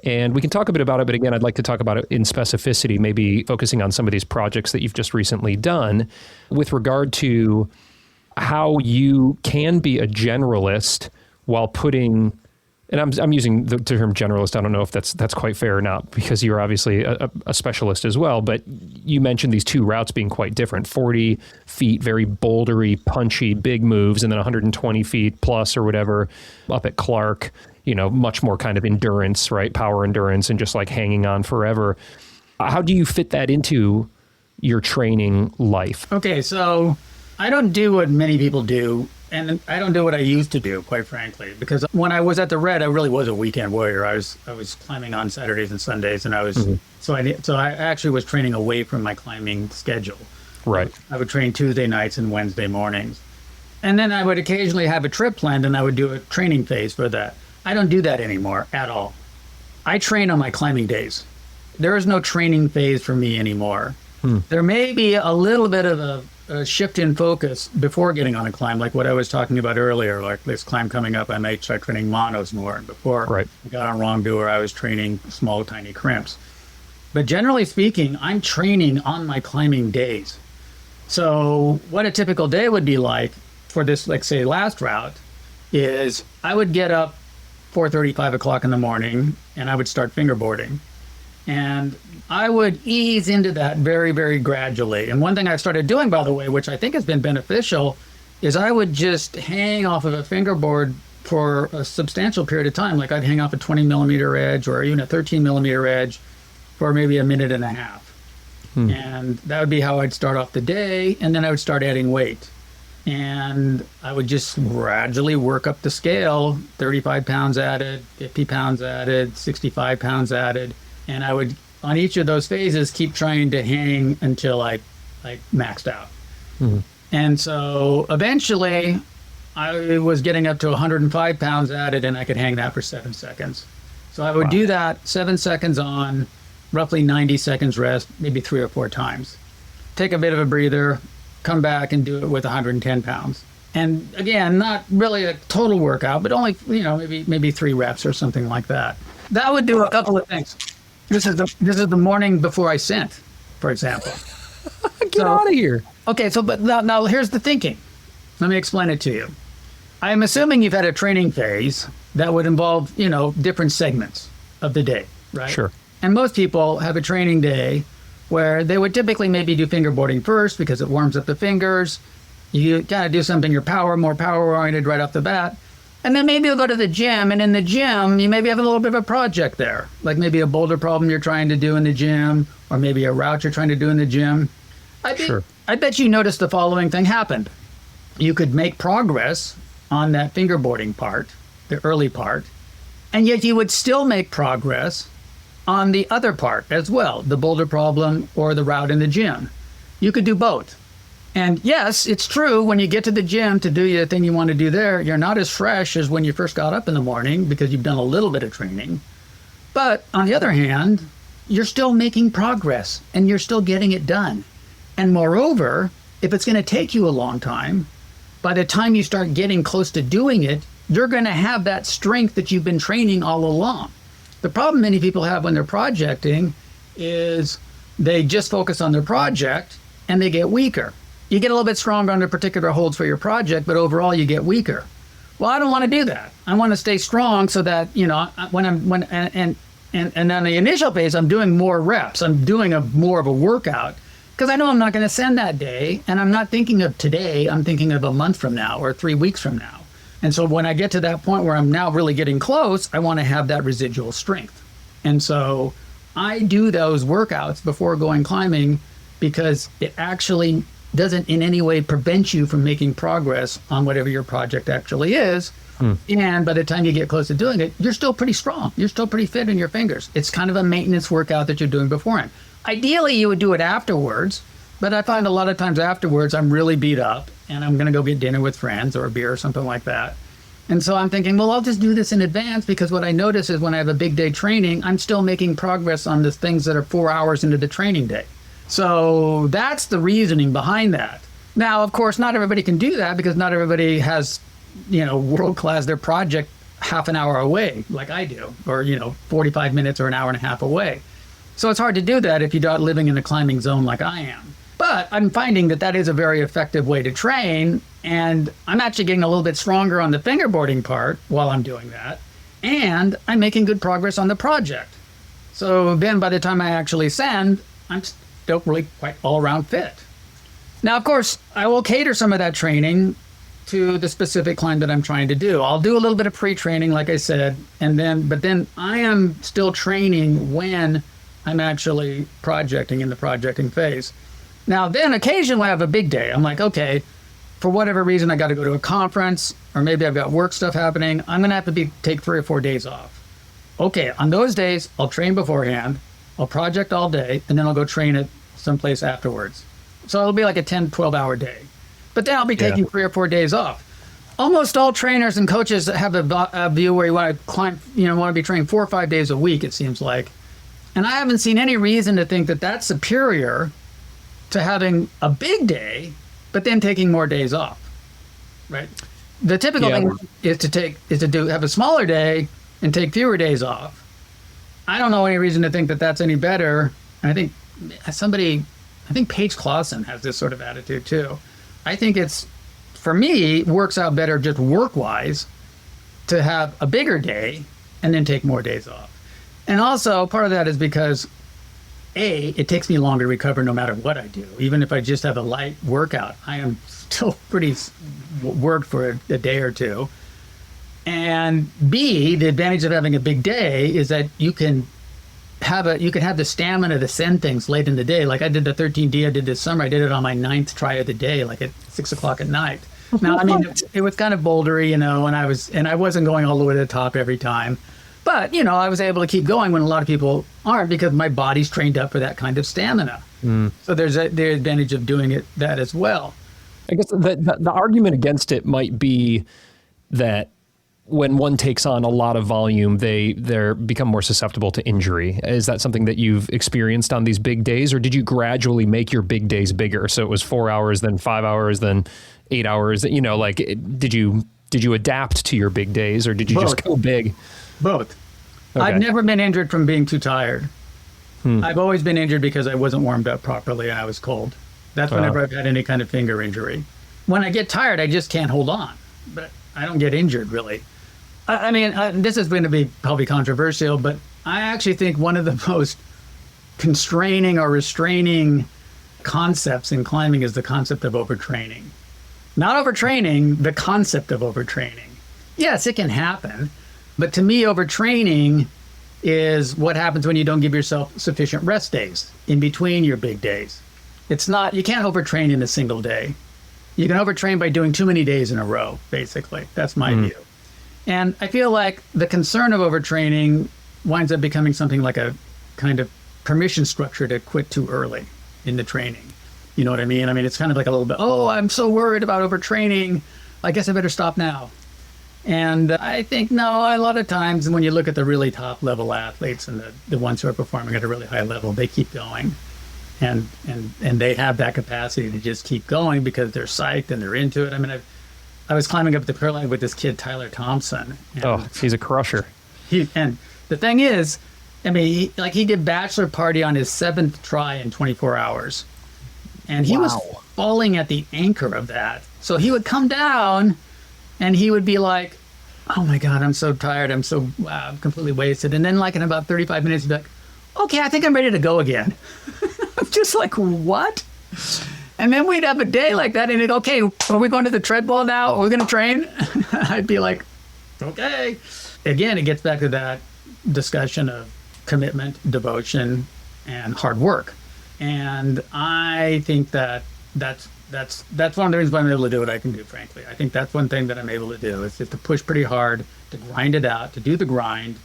And we can talk a bit about it, but again, I'd like to talk about it in specificity, maybe focusing on some of these projects that you've just recently done with regard to how you can be a generalist while putting, and I'm using the term generalist, I don't know if that's quite fair or not, because you're obviously a specialist as well, but you mentioned these 2 routes being quite different, 40 feet, very bouldery, punchy, big moves, and then 120 feet plus or whatever up at Clark, you know, much more kind of endurance, right? Power endurance and just like hanging on forever. How do you fit that into your training life? Okay, so I don't do what many people do, and I don't do what I used to do, quite frankly, because when I was at the Red, I really was a weekend warrior. I was climbing on Saturdays and Sundays, and I was so I actually was training away from my climbing schedule. Right. I would train Tuesday nights and Wednesday mornings, and then I would occasionally have a trip planned, and I would do a training phase for that. I don't do that anymore at all. I train on my climbing days. There is no training phase for me anymore. There may be a little bit of a shift in focus before getting on a climb, like what I was talking about earlier, like this climb coming up, I might start training monos more. And before I got on Wrongdoer, I was training small, tiny crimps. But generally speaking, I'm training on my climbing days. So what a typical day would be like for this, like say last route, is I would get up 4:30, 5 o'clock in the morning, and I would start fingerboarding. And I would ease into that very, very gradually. And one thing I started doing, by the way, which I think has been beneficial, is I would just hang off of a fingerboard for a substantial period of time. Like I'd hang off a 20 millimeter edge or even a 13 millimeter edge for maybe a minute and a half. And that would be how I'd start off the day. And then I would start adding weight. And I would just gradually work up the scale, 35 pounds added, 50 pounds added, 65 pounds added. And I would, on each of those phases, keep trying to hang until I maxed out. And so eventually I was getting up to 105 pounds added, and I could hang that for 7 seconds. So I would do that 7 seconds on, roughly 90 seconds rest, maybe 3 or 4 times. Take a bit of a breather, come back and do it with 110 pounds. And again, not really a total workout, but only, maybe 3 reps or something like that. That would do a couple of things. This is the morning before I sent, for example. Get out of here. Okay, so but now here's the thinking. Let me explain it to you. I'm assuming you've had a training phase that would involve, different segments of the day, right? Sure. And most people have a training day where they would typically maybe do fingerboarding first because it warms up the fingers. You kind of do something more power-oriented right off the bat. And then maybe you'll go to the gym, and in the gym, you maybe have a little bit of a project there, like maybe a boulder problem you're trying to do in the gym, or maybe a route you're trying to do in the gym. I bet you noticed the following thing happened. You could make progress on that fingerboarding part, the early part, and yet you would still make progress on the other part as well, the boulder problem or the route in the gym. You could do both. And yes, it's true, when you get to the gym to do the thing you want to do there, you're not as fresh as when you first got up in the morning because you've done a little bit of training. But on the other hand, you're still making progress and you're still getting it done. And moreover, if it's going to take you a long time, by the time you start getting close to doing it, you're going to have that strength that you've been training all along. The problem many people have when they're projecting is they just focus on their project and they get weaker. You get a little bit stronger under particular holds for your project, but overall you get weaker. Well, I don't want to do that. I want to stay strong so that, and And on the initial phase, I'm doing more reps. I'm doing more of a workout because I know I'm not going to send that day. And I'm not thinking of today. I'm thinking of a month from now or 3 weeks from now. And so when I get to that point where I'm now really getting close, I want to have that residual strength. And so I do those workouts before going climbing because it actually doesn't in any way prevent you from making progress on whatever your project actually is. And by the time you get close to doing it, you're still pretty strong. You're still pretty fit in your fingers. It's kind of a maintenance workout that you're doing beforehand. Ideally, you would do it afterwards, but I find a lot of times afterwards, I'm really beat up and I'm going to go get dinner with friends or a beer or something like that. And so I'm thinking, well, I'll just do this in advance because what I notice is when I have a big day training, I'm still making progress on the things that are 4 hours into the training day. So that's the reasoning behind that. Now, of course, not everybody can do that because not everybody has, world class, their project half an hour away like I do, or, 45 minutes or an hour and a half away. So it's hard to do that if you're not living in a climbing zone like I am. But I'm finding that is a very effective way to train. And I'm actually getting a little bit stronger on the fingerboarding part while I'm doing that. And I'm making good progress on the project. So then by the time I actually send, I'm still really quite all around fit. Now, of course, I will cater some of that training to the specific climb that I'm trying to do. I'll do a little bit of pre-training, like I said, but then I am still training when I'm actually projecting in the projecting phase. Now, then occasionally I have a big day. I'm like, okay, for whatever reason, I got to go to a conference, or maybe I've got work stuff happening. I'm going to have to take 3 or 4 days off. Okay, on those days, I'll train beforehand, I'll project all day, and then I'll go train at someplace afterwards. So it'll be like a 10, 12-hour day. But then I'll be taking 3 or 4 days off. Almost all trainers and coaches have a view where you want to climb, want to be training 4 or 5 days a week, it seems like. And I haven't seen any reason to think that that's superior to having a big day, but then taking more days off, right? The typical thing is to have a smaller day and take fewer days off. I don't know any reason to think that that's any better. And I think Paige Clausen has this sort of attitude too. I think for me, works out better just work-wise to have a bigger day and then take more days off. And also part of that is because it takes me longer to recover no matter what I do. Even if I just have a light workout, I am still pretty worked for a day or two. And B, the advantage of having a big day is that you can have the stamina to send things late in the day. Like I did the 13D I did this summer. I did it on my 9th try of the day, like at 6 o'clock at night. Now, I mean, it was kind of bouldery, and I wasn't going all the way to the top every time. But, I was able to keep going when a lot of people aren't because my body's trained up for that kind of stamina. So there's the advantage of doing that as well. I guess the argument against it might be that when one takes on a lot of volume, they become more susceptible to injury. Is that something that you've experienced on these big days, or did you gradually make your big days bigger? So it was 4 hours, then 5 hours, then 8 hours. Did you adapt to your big days, or did you just go big? Both. Okay. I've never been injured from being too tired. I've always been injured because I wasn't warmed up properly and I was cold. That's whenever I've had any kind of finger injury. When I get tired, I just can't hold on. But I don't get injured, really. I mean, this is going to be probably controversial, but I actually think one of the most constraining or restraining concepts in climbing is the concept of overtraining. Not overtraining, the concept of overtraining. Yes, it can happen. But to me, overtraining is what happens when you don't give yourself sufficient rest days in between your big days. You can't overtrain in a single day. You can overtrain by doing too many days in a row, basically. That's my view. And I feel like the concern of overtraining winds up becoming something like a kind of permission structure to quit too early in the training. You know what I mean? I mean, it's kind of like a little bit, I'm so worried about overtraining. I guess I better stop now. And I think, no, a lot of times when you look at the really top level athletes and the ones who are performing at a really high level, they keep going. And they have that capacity to just keep going because they're psyched and they're into it. I mean, I was climbing up the Curling with this kid, Tyler Thompson. He's a crusher. And the thing is, I mean, he did bachelor party on his 7th try in 24 hours. And he was falling at the anchor of that. So he would come down and he would be like, oh my God, I'm so tired. I'm so completely wasted. And then like in about 35 minutes, you'd be like, okay, I think I'm ready to go again. I'm just like, what? And then we'd have a day like that, and it'd, okay, are we going to the Treadwall now? Are we going to train? I'd be like, okay. Again, it gets back to that discussion of commitment, devotion, and hard work. And I think that that's one of the reasons why I'm able to do what I can do, frankly. I think that's one thing that I'm able to do is just to push pretty hard, to grind it out, to do the grind.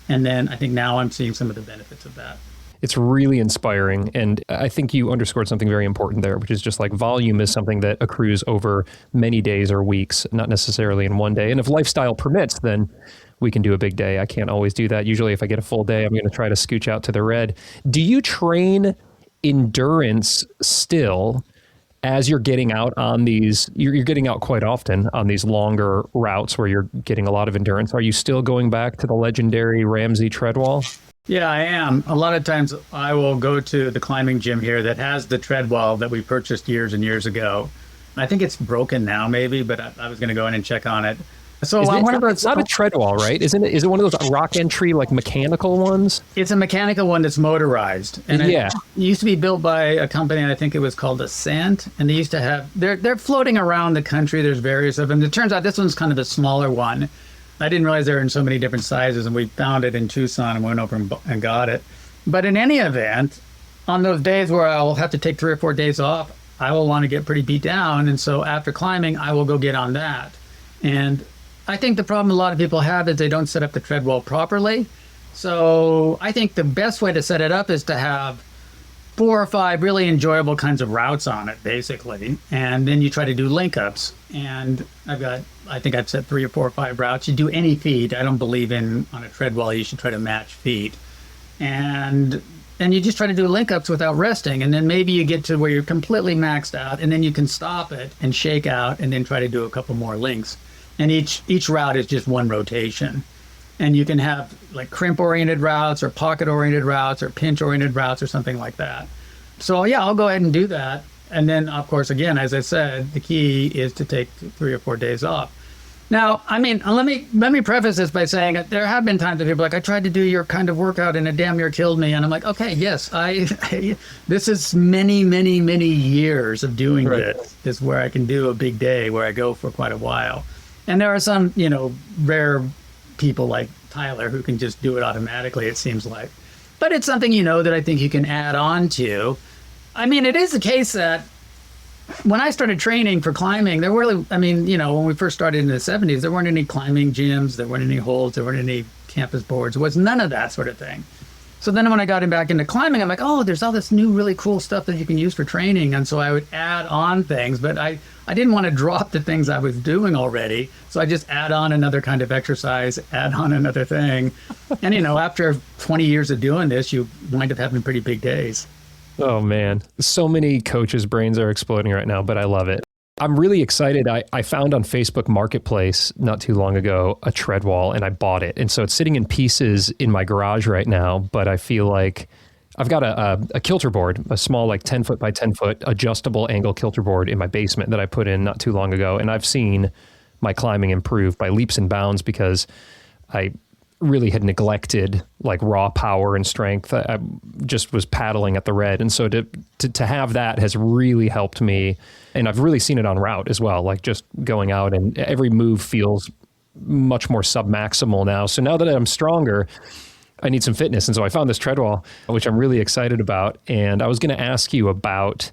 And then I think now I'm seeing some of the benefits of that. It's really inspiring. And I think you underscored something very important there, which is just like volume is something that accrues over many days or weeks, not necessarily in one day. And if lifestyle permits, then we can do a big day. I can't always do that. Usually if I get a full day, I'm going to try to scooch out to the red. Do you train endurance still as you're getting out on these, you're getting out quite often on these longer routes where you're getting a lot of endurance? Are you still going back to the legendary Ramsey Treadwall? Yeah, I am. A lot of times I will go to the climbing gym here that has the Treadwall that we purchased years and years ago. I think it's broken now maybe, but I was going to go in and check on it. So it's not a Treadwall, right? Isn't it? Is it one of those rock entry, like mechanical ones? It's a mechanical one that's motorized. And yeah. It used to be built by a company, and I think it was called Ascent. And they used to have, they're floating around the country. There's various of them. It turns out this one's kind of a smaller one. I didn't realize they were in so many different sizes, and we found it in Tucson and went over and got it. But in any event, on those days where I'll have to take 3 or 4 days off, I will want to get pretty beat down. And so after climbing, I will go get on that. And I think the problem a lot of people have is they don't set up the Treadwall properly. So I think the best way to set it up is to have 4 or 5 really enjoyable kinds of routes on it, basically. And then you try to do Linkups. And I think I've set 3 or 4 or 5 routes. You do any feet. I don't believe on a Treadwall, you should try to match feet. And you just try to do Linkups without resting. And then maybe you get to where you're completely maxed out, and then you can stop it and shake out and then try to do a couple more links. And each route is just one rotation. And you can have like crimp-oriented routes or pocket-oriented routes or pinch-oriented routes or something like that. So yeah, I'll go ahead and do that. And then, of course, again, as I said, the key is to take 3 or 4 days off. Now, I mean, let me preface this by saying that there have been times that people are like, I tried to do your kind of workout and it damn near killed me. And I'm like, okay, yes, this is many, many, many years of doing this is where I can do a big day where I go for quite a while. And there are some, rare people like Tyler who can just do it automatically, it seems like. But it's something, that I think you can add on to. I mean, it is the case that when I started training for climbing, there were really, when we first started in the 70s, there weren't any climbing gyms, there weren't any holds, there weren't any campus boards. There was none of that sort of thing. So then when I got back into climbing, I'm like, oh, there's all this new really cool stuff that you can use for training. And so I would add on things, but I didn't want to drop the things I was doing already. So I just add on another kind of exercise, add on another thing. And, after 20 years of doing this, you wind up having pretty big days. Oh, man. So many coaches' brains are exploding right now, but I love it. I'm really excited. I found on Facebook Marketplace not too long ago a Treadwall, and I bought it. And so it's sitting in pieces in my garage right now, but I feel like I've got a kilter board, a small like 10 foot by 10 foot adjustable angle kilter board in my basement that I put in not too long ago. And I've seen my climbing improve by leaps and bounds because I really had neglected like raw power and strength. I just was paddling at the red. And so to have that has really helped me. And I've really seen it on route as well, like just going out and every move feels much more submaximal now. So now that I'm stronger, I need some fitness. And so I found this Treadwall, which I'm really excited about. And I was going to ask you about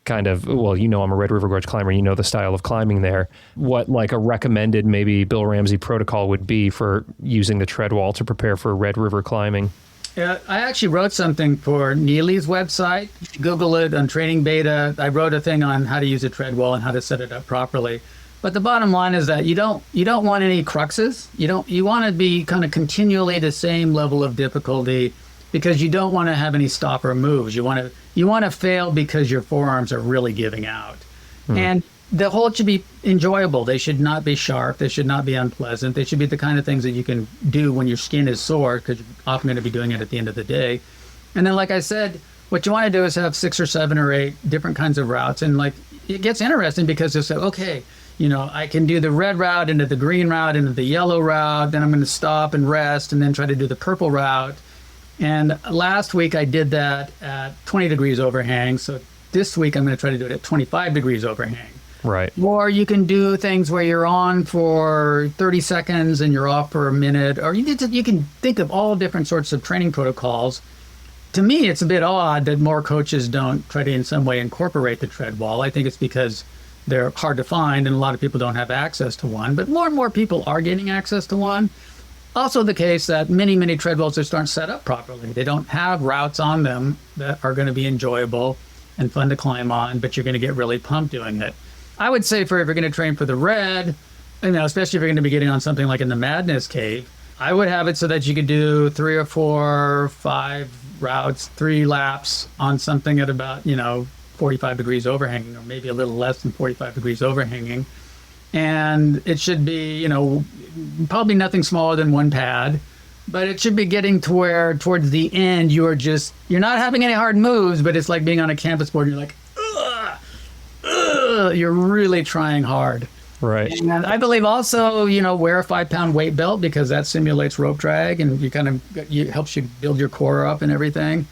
kind of, well, I'm a Red River Gorge climber, the style of climbing there, what like a recommended maybe Bill Ramsey protocol would be for using the Treadwall to prepare for Red River climbing. Yeah, I actually wrote something for Neely's website. Google it on Training Beta. I wrote a thing on how to use a Treadwall and how to set it up properly. But the bottom line is that you don't want any cruxes. You want to be kind of continually the same level of difficulty because you don't want to have any stopper moves. You want to fail because your forearms are really giving out. And the hold should be enjoyable. They should not be sharp. They should not be unpleasant. They should be the kind of things that you can do when your skin is sore because you're often going to be doing it at the end of the day. And then, like I said, what you want to do is have 6 or 7 or 8 different kinds of routes. And like it gets interesting because it's like, okay, I can do the red route into the green route into the yellow route. Then I'm going to stop and rest and then try to do the purple route. And last week I did that at 20 degrees overhang. So this week I'm going to try to do it at 25 degrees overhang. Right. Or you can do things where you're on for 30 seconds and you're off for a minute. Or you can think of all different sorts of training protocols. To me, it's a bit odd that more coaches don't try to in some way incorporate the Treadwall. I think it's because they're hard to find and a lot of people don't have access to one. But more and more people are getting access to one. Also the case that many Treadwalls just aren't set up properly. They don't have routes on them that are going to be enjoyable and fun to climb on, but you're going to get really pumped doing it. I would say if you're going to train for the red, especially if you're going to be getting on something like in the Madness Cave, I would have it so that you could do 3 or 4, 5 routes, 3 laps on something at about, 45 degrees overhanging, or maybe a little less than 45 degrees overhanging. And it should be, probably nothing smaller than 1 pad, but it should be getting to where towards the end you're not having any hard moves, but it's like being on a campus board and you're like, you're really trying hard. Right. And I believe also, wear a 5-pound weight belt because that simulates rope drag and it helps you build your core up and everything.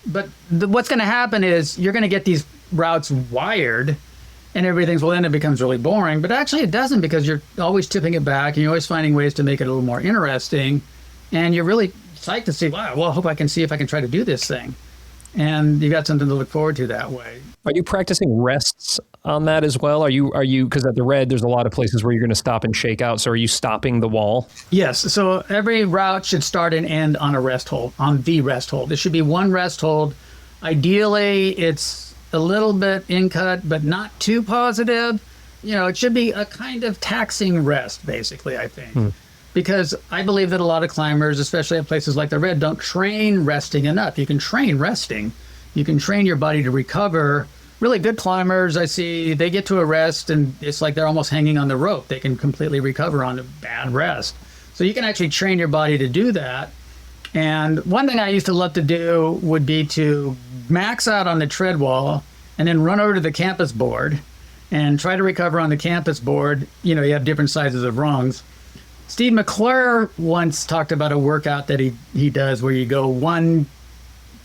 But what's going to happen is you're going to get these routes wired and everything's, well, then it becomes really boring. But actually it doesn't, because you're always tipping it back and you're always finding ways to make it a little more interesting. And you're really psyched to see, wow, well, I hope I can see if I can try to do this thing. And you got something to look forward to that way. Are you practicing rests on that as well? Are you, because at the red, there's a lot of places where you're going to stop and shake out. So are you stopping the wall? Yes. So every route should start and end on a rest hold, on the rest hold. There should be 1 rest hold. Ideally, it's a little bit in cut, but not too positive. It should be a kind of taxing rest, basically, I think. Because I believe that a lot of climbers, especially at places like the red, don't train resting enough. You can train resting. You can train your body to recover. Really good climbers, I see, they get to a rest and it's like they're almost hanging on the rope. They can completely recover on a bad rest. So you can actually train your body to do that. And one thing I used to love to do would be to max out on the Treadwall and then run over to the campus board and try to recover on the campus board. You have different sizes of rungs. Steve McClure once talked about a workout that he does where you go 1,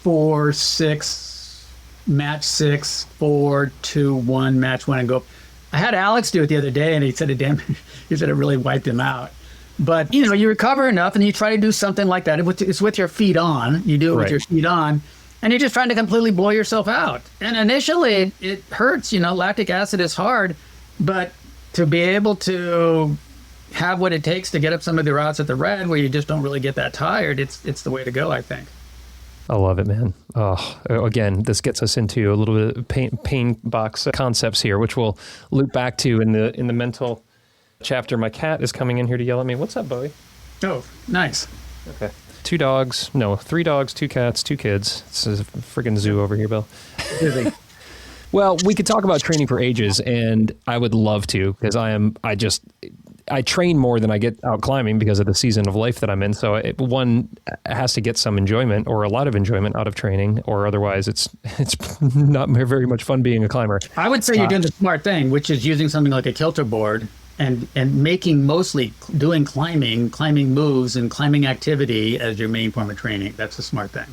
4, 6, match 6, 4, 2, 1, match 1, and go. I had Alex do it the other day, and he said it really wiped him out. But you recover enough, and you try to do something like that. It's with your feet on. You do it with your feet on, and you're just trying to completely blow yourself out. And initially, it hurts. Lactic acid is hard, but to be able to have what it takes to get up some of the routes at the red where you just don't really get that tired, it's the way to go, I think. I love it, man. Oh, again, this gets us into a little bit of pain box concepts here, which we'll loop back to in the mental chapter. My cat is coming in here to yell at me. What's up, Bowie? Oh, nice. Okay. 3 dogs, 2 cats, 2 kids. This is a friggin' zoo over here, Bill. Busy. Well, we could talk about training for ages, and I would love to, because I train more than I get out climbing because of the season of life that I'm in. So one has to get some enjoyment or a lot of enjoyment out of training, or otherwise it's not very much fun being a climber. I would say you're doing the smart thing, which is using something like a kilter board and making mostly doing climbing moves and climbing activity as your main form of training. That's a smart thing.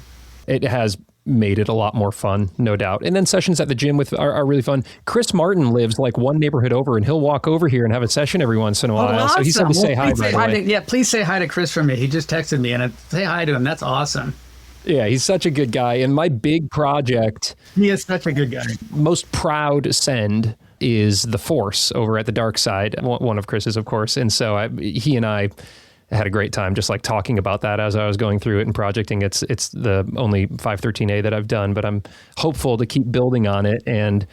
It has made it a lot more fun, no doubt. And then sessions at the gym are really fun. Chris Martin lives like one neighborhood over, and he'll walk over here and have a session every once in a while. Awesome. So he said to say hi, by the way. Please say hi to Chris from me. He just texted me, and say hi to him. That's awesome. Yeah, he's such a good guy. And my big project, he is such a good guy. Most proud send is the Force over at the Dark Side, one of Chris's, of course. And so he and I had a great time just like talking about that as I was going through it and projecting. It's the only 513A that I've done, but I'm hopeful to keep building on it. And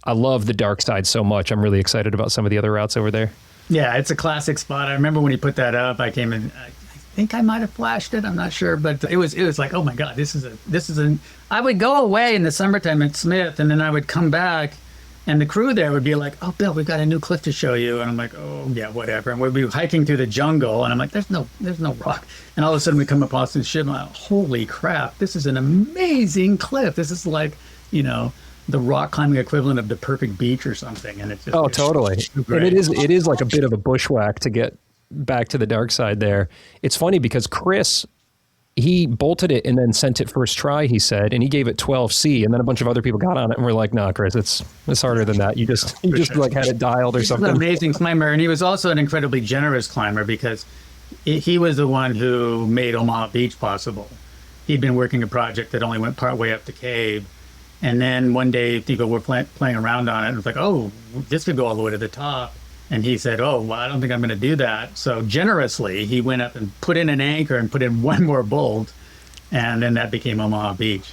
I love the Dark Side so much. I'm really excited about some of the other routes over there. Yeah, it's a classic spot. I remember when he put that up, I came in, I think I might have flashed it. I'm not sure, but it was like, oh my God, this is I would go away in the summertime at Smith, and then I would come back and the crew there would be like, oh, Bill, we've got a new cliff to show you. And I'm like, oh yeah, whatever. And we'd be hiking through the jungle, and I'm like, there's no rock. And all of a sudden we come across this shit, and I'm like, holy crap, this is an amazing cliff. This is like, the rock climbing equivalent of the perfect beach or something. And it's just, Oh, totally. great. And it is like a bit of a bushwhack to get back to the dark side there. It's funny because Chris, he bolted it and then sent it first try, he said, and he gave it 12C, and then a bunch of other people got on it and were like, nah, Chris, it's harder than that. You just like had it dialed or He's an something. amazing climber, and he was also an incredibly generous climber because he was the one who made Omaha Beach possible. He'd been working a project that only went partway up the cave, and then one day people were playing around on it, and it was like, oh, this could go all the way to the top. And he said, oh, well, I don't think I'm going to do that. So generously, he went up and put in an anchor and put in one more bolt. And then that became Omaha Beach.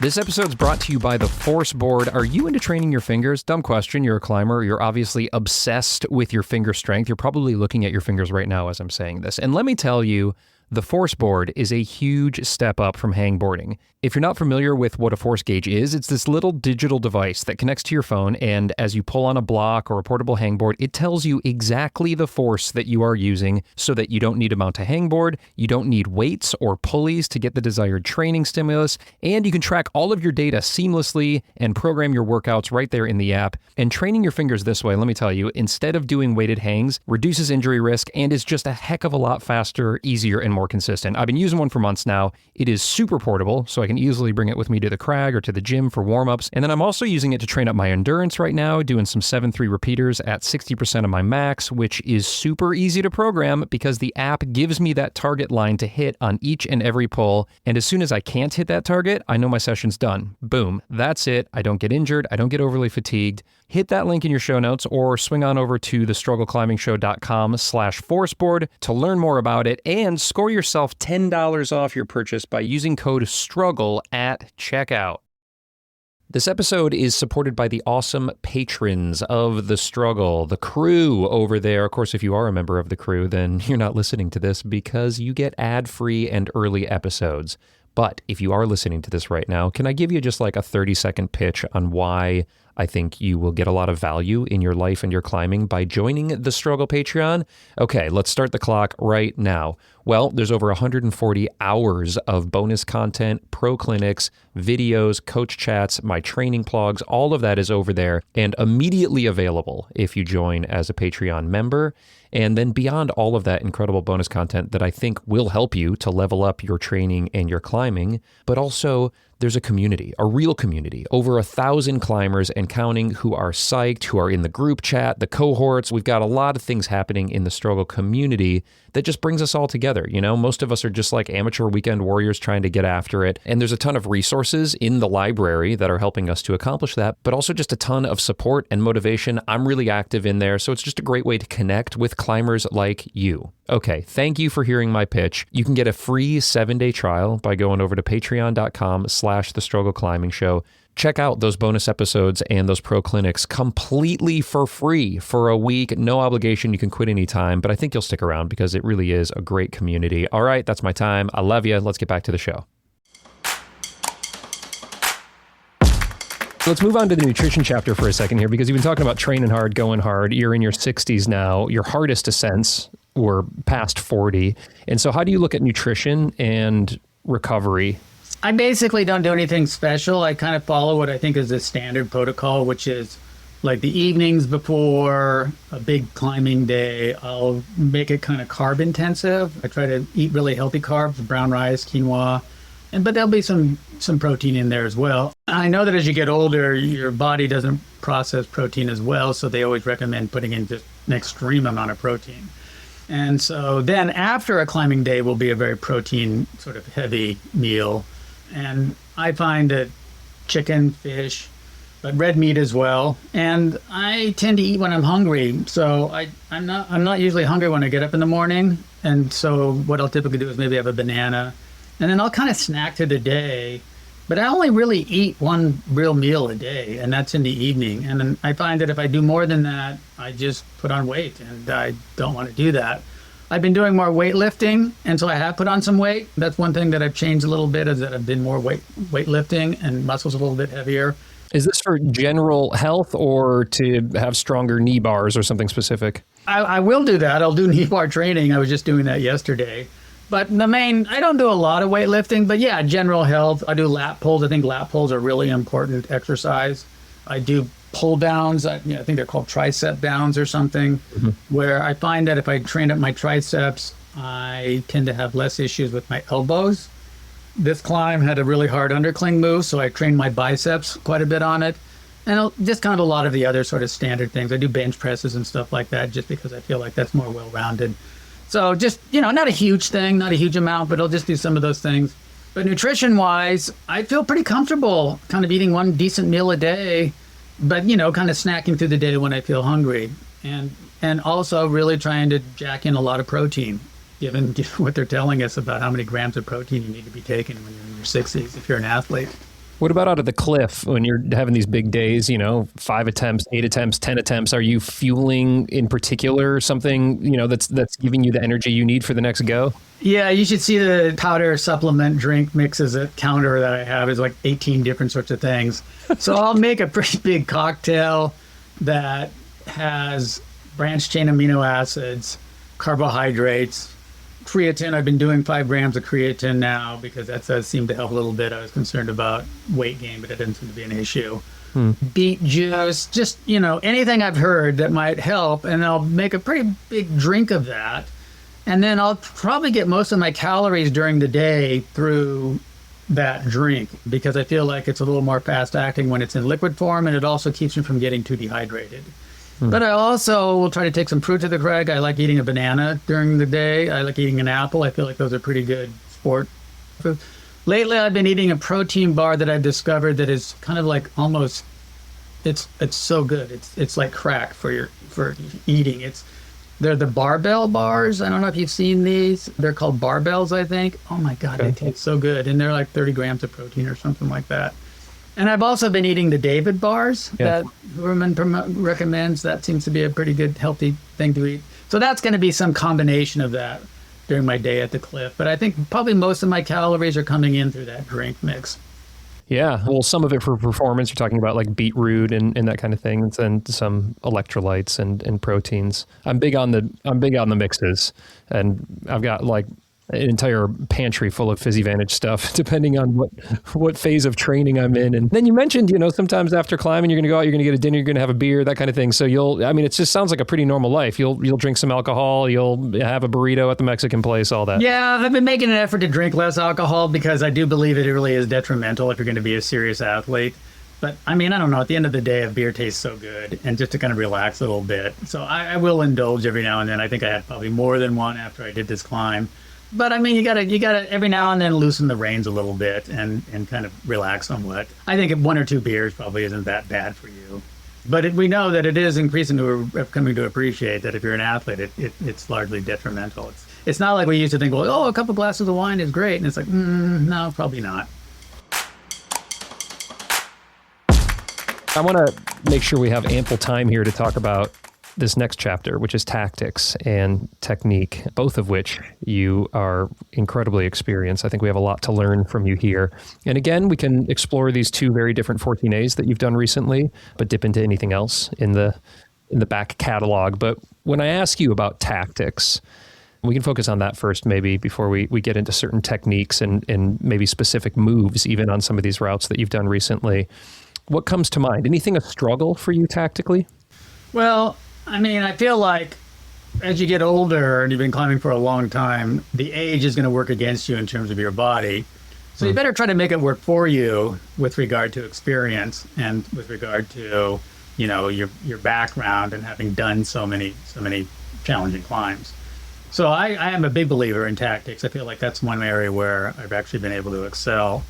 This episode's brought to you by the Force Board. Are you into training your fingers? Dumb question. You're a climber. You're obviously obsessed with your finger strength. You're probably looking at your fingers right now as I'm saying this. And let me tell you, the Force Board is a huge step up from hangboarding. If you're not familiar with what a force gauge is, it's this little digital device that connects to your phone, and as you pull on a block or a portable hangboard, it tells you exactly the force that you are using so that you don't need to mount a hangboard, you don't need weights or pulleys to get the desired training stimulus, and you can track all of your data seamlessly and program your workouts right there in the app. And training your fingers this way, let me tell you, instead of doing weighted hangs, reduces injury risk and is just a heck of a lot faster, easier, and more consistent. I've been using one for months now. It is super portable, so I can easily bring it with me to the crag or to the gym for warm-ups. And then I'm also using it to train up my endurance right now, doing some 7-3 repeaters at 60% of my max, which is super easy to program because the app gives me that target line to hit on each and every pull. And as soon as I can't hit that target, I know my session's done. Boom. That's it. I don't get injured. I don't get overly fatigued. Hit that link in your show notes or swing on over to thestruggleclimbingshow.com/forceboard to learn more about it and score yourself $10 off your purchase by using code STRUGGLE at checkout. This episode is supported by the awesome patrons of The Struggle, the crew over there. Of course, if you are a member of the crew, then you're not listening to this because you get ad-free and early episodes. But if you are listening to this right now, can I give you just like a 30-second pitch on why I think you will get a lot of value in your life and your climbing by joining the Struggle Patreon? Okay, let's start the clock right now. Well, there's over 140 hours of bonus content, pro clinics, videos, coach chats, my training blogs, all of that is over there and immediately available if you join as a Patreon member. And then beyond all of that incredible bonus content that I think will help you to level up your training and your climbing, but also there's a community, a real community, over 1,000 climbers and counting who are psyched, who are in the group chat, the cohorts. We've got a lot of things happening in the Struggle community that just brings us all together. You know, most of us are just like amateur weekend warriors trying to get after it. And there's a ton of resources in the library that are helping us to accomplish that, but also just a ton of support and motivation. I'm really active in there, so it's just a great way to connect with climbers like you. Okay, thank you for hearing my pitch. You can get a free 7-day trial by going over to patreon.com/thestruggleclimbingshow. Check out those bonus episodes and those pro clinics completely for free for a week. No obligation. You can quit anytime, but I think you'll stick around because it really is a great community. All right, that's my time. I love you. Let's get back to the show. Let's move on to the nutrition chapter for a second here, because you've been talking about training hard, going hard. You're in your 60s now. Your hardest ascents were past 40. And so how do you look at nutrition and recovery? I basically don't do anything special. I kind of follow what I think is the standard protocol, which is like the evenings before a big climbing day, I'll make it kind of carb intensive. I try to eat really healthy carbs, brown rice, quinoa, but there'll be some protein in there as well. I know that as you get older, your body doesn't process protein as well, so they always recommend putting in just an extreme amount of protein. And so then after a climbing day will be a very protein sort of heavy meal. And I find that chicken, fish, but red meat as well. And I tend to eat when I'm hungry. So I'm not usually hungry when I get up in the morning. And so what I'll typically do is maybe have a banana. And then I'll kind of snack through the day. But I only really eat one real meal a day, and that's in the evening. And then I find that if I do more than that, I just put on weight, and I don't want to do that. I've been doing more weightlifting, and so I have put on some weight. That's one thing that I've changed a little bit, is that I've been more weightlifting and muscles a little bit heavier. Is this for general health or to have stronger knee bars or something specific? I will do that. I'll do knee bar training. I was just doing that yesterday. But I don't do a lot of weightlifting, but yeah, general health. I do lap pulls. I think lap pulls are really important exercise. I do pull downs. I think they're called tricep downs or something, where I find that if I train up my triceps, I tend to have less issues with my elbows. This climb had a really hard undercling move, so I trained my biceps quite a bit on it. And just kind of a lot of the other sort of standard things. I do bench presses and stuff like that just because I feel like that's more well-rounded. So just, not a huge thing, not a huge amount, but I'll just do some of those things. But nutrition-wise, I feel pretty comfortable kind of eating one decent meal a day, but, kind of snacking through the day when I feel hungry. And also really trying to jack in a lot of protein, given what they're telling us about how many grams of protein you need to be taking when you're in your 60s if you're an athlete. What about out of the cliff when you're having these big days, 5 attempts, 8 attempts, 10 attempts? Are you fueling in particular something, that's giving you the energy you need for the next go? Yeah, you should see the powder supplement drink mixes at counter that I have. Is like 18 different sorts of things. So I'll make a pretty big cocktail that has branched chain amino acids, carbohydrates, creatine. I've been doing 5 grams of creatine now because that does seem to help a little bit. I was concerned about weight gain, but it didn't seem to be an issue. Beet juice, just, anything I've heard that might help. And I'll make a pretty big drink of that. And then I'll probably get most of my calories during the day through that drink because I feel like it's a little more fast acting when it's in liquid form, and it also keeps me from getting too dehydrated. But I also will try to take some fruit to the crag. I like eating a banana during the day. I like eating an apple. I feel like those are pretty good sport food. Lately, I've been eating a protein bar that I've discovered that is kind of like almost, it's so good. It's like crack for eating. They're the barbell bars. I don't know if you've seen these. They're called barbells, I think. Oh my God, They taste so good. And they're like 30 grams of protein or something like that. And I've also been eating the David bars that Hurman recommends. That seems to be a pretty good, healthy thing to eat. So that's going to be some combination of that during my day at the cliff. But I think probably most of my calories are coming in through that drink mix. Yeah. Well, some of it for performance, you're talking about like beetroot and that kind of thing, and some electrolytes and proteins. I'm big on the mixes, and I've got like an entire pantry full of PhysiVantage stuff, depending on what phase of training I'm in. And then you mentioned, sometimes after climbing, you're going to go out, you're going to get a dinner, you're going to have a beer, that kind of thing. So it just sounds like a pretty normal life. You'll drink some alcohol, you'll have a burrito at the Mexican place, all that. Yeah, I've been making an effort to drink less alcohol because I do believe it really is detrimental if you're going to be a serious athlete. But I don't know, at the end of the day, a beer tastes so good, and just to kind of relax a little bit. So I will indulge every now and then. I think I had probably more than one after I did this climb. But you gotta every now and then loosen the reins a little bit and kind of relax somewhat. I think 1 or 2 beers probably isn't that bad for you. But we know that it is coming to appreciate that if you're an athlete, it's largely detrimental. It's not like we used to think, well, a couple glasses of wine is great. And it's like, no, probably not. I want to make sure we have ample time here to talk about this next chapter, which is tactics and technique, both of which you are incredibly experienced. I think we have a lot to learn from you here. And again, we can explore these 2 very different 14As that you've done recently, but dip into anything else in the back catalog. But when I ask you about tactics, we can focus on that first, maybe before we get into certain techniques and maybe specific moves, even on some of these routes that you've done recently. What comes to mind? Anything a struggle for you tactically? Well, I feel like as you get older and you've been climbing for a long time, the age is going to work against you in terms of your body. So you better try to make it work for you with regard to experience and with regard to, your background and having done so many challenging climbs. So I am a big believer in tactics. I feel like that's one area where I've actually been able to excel.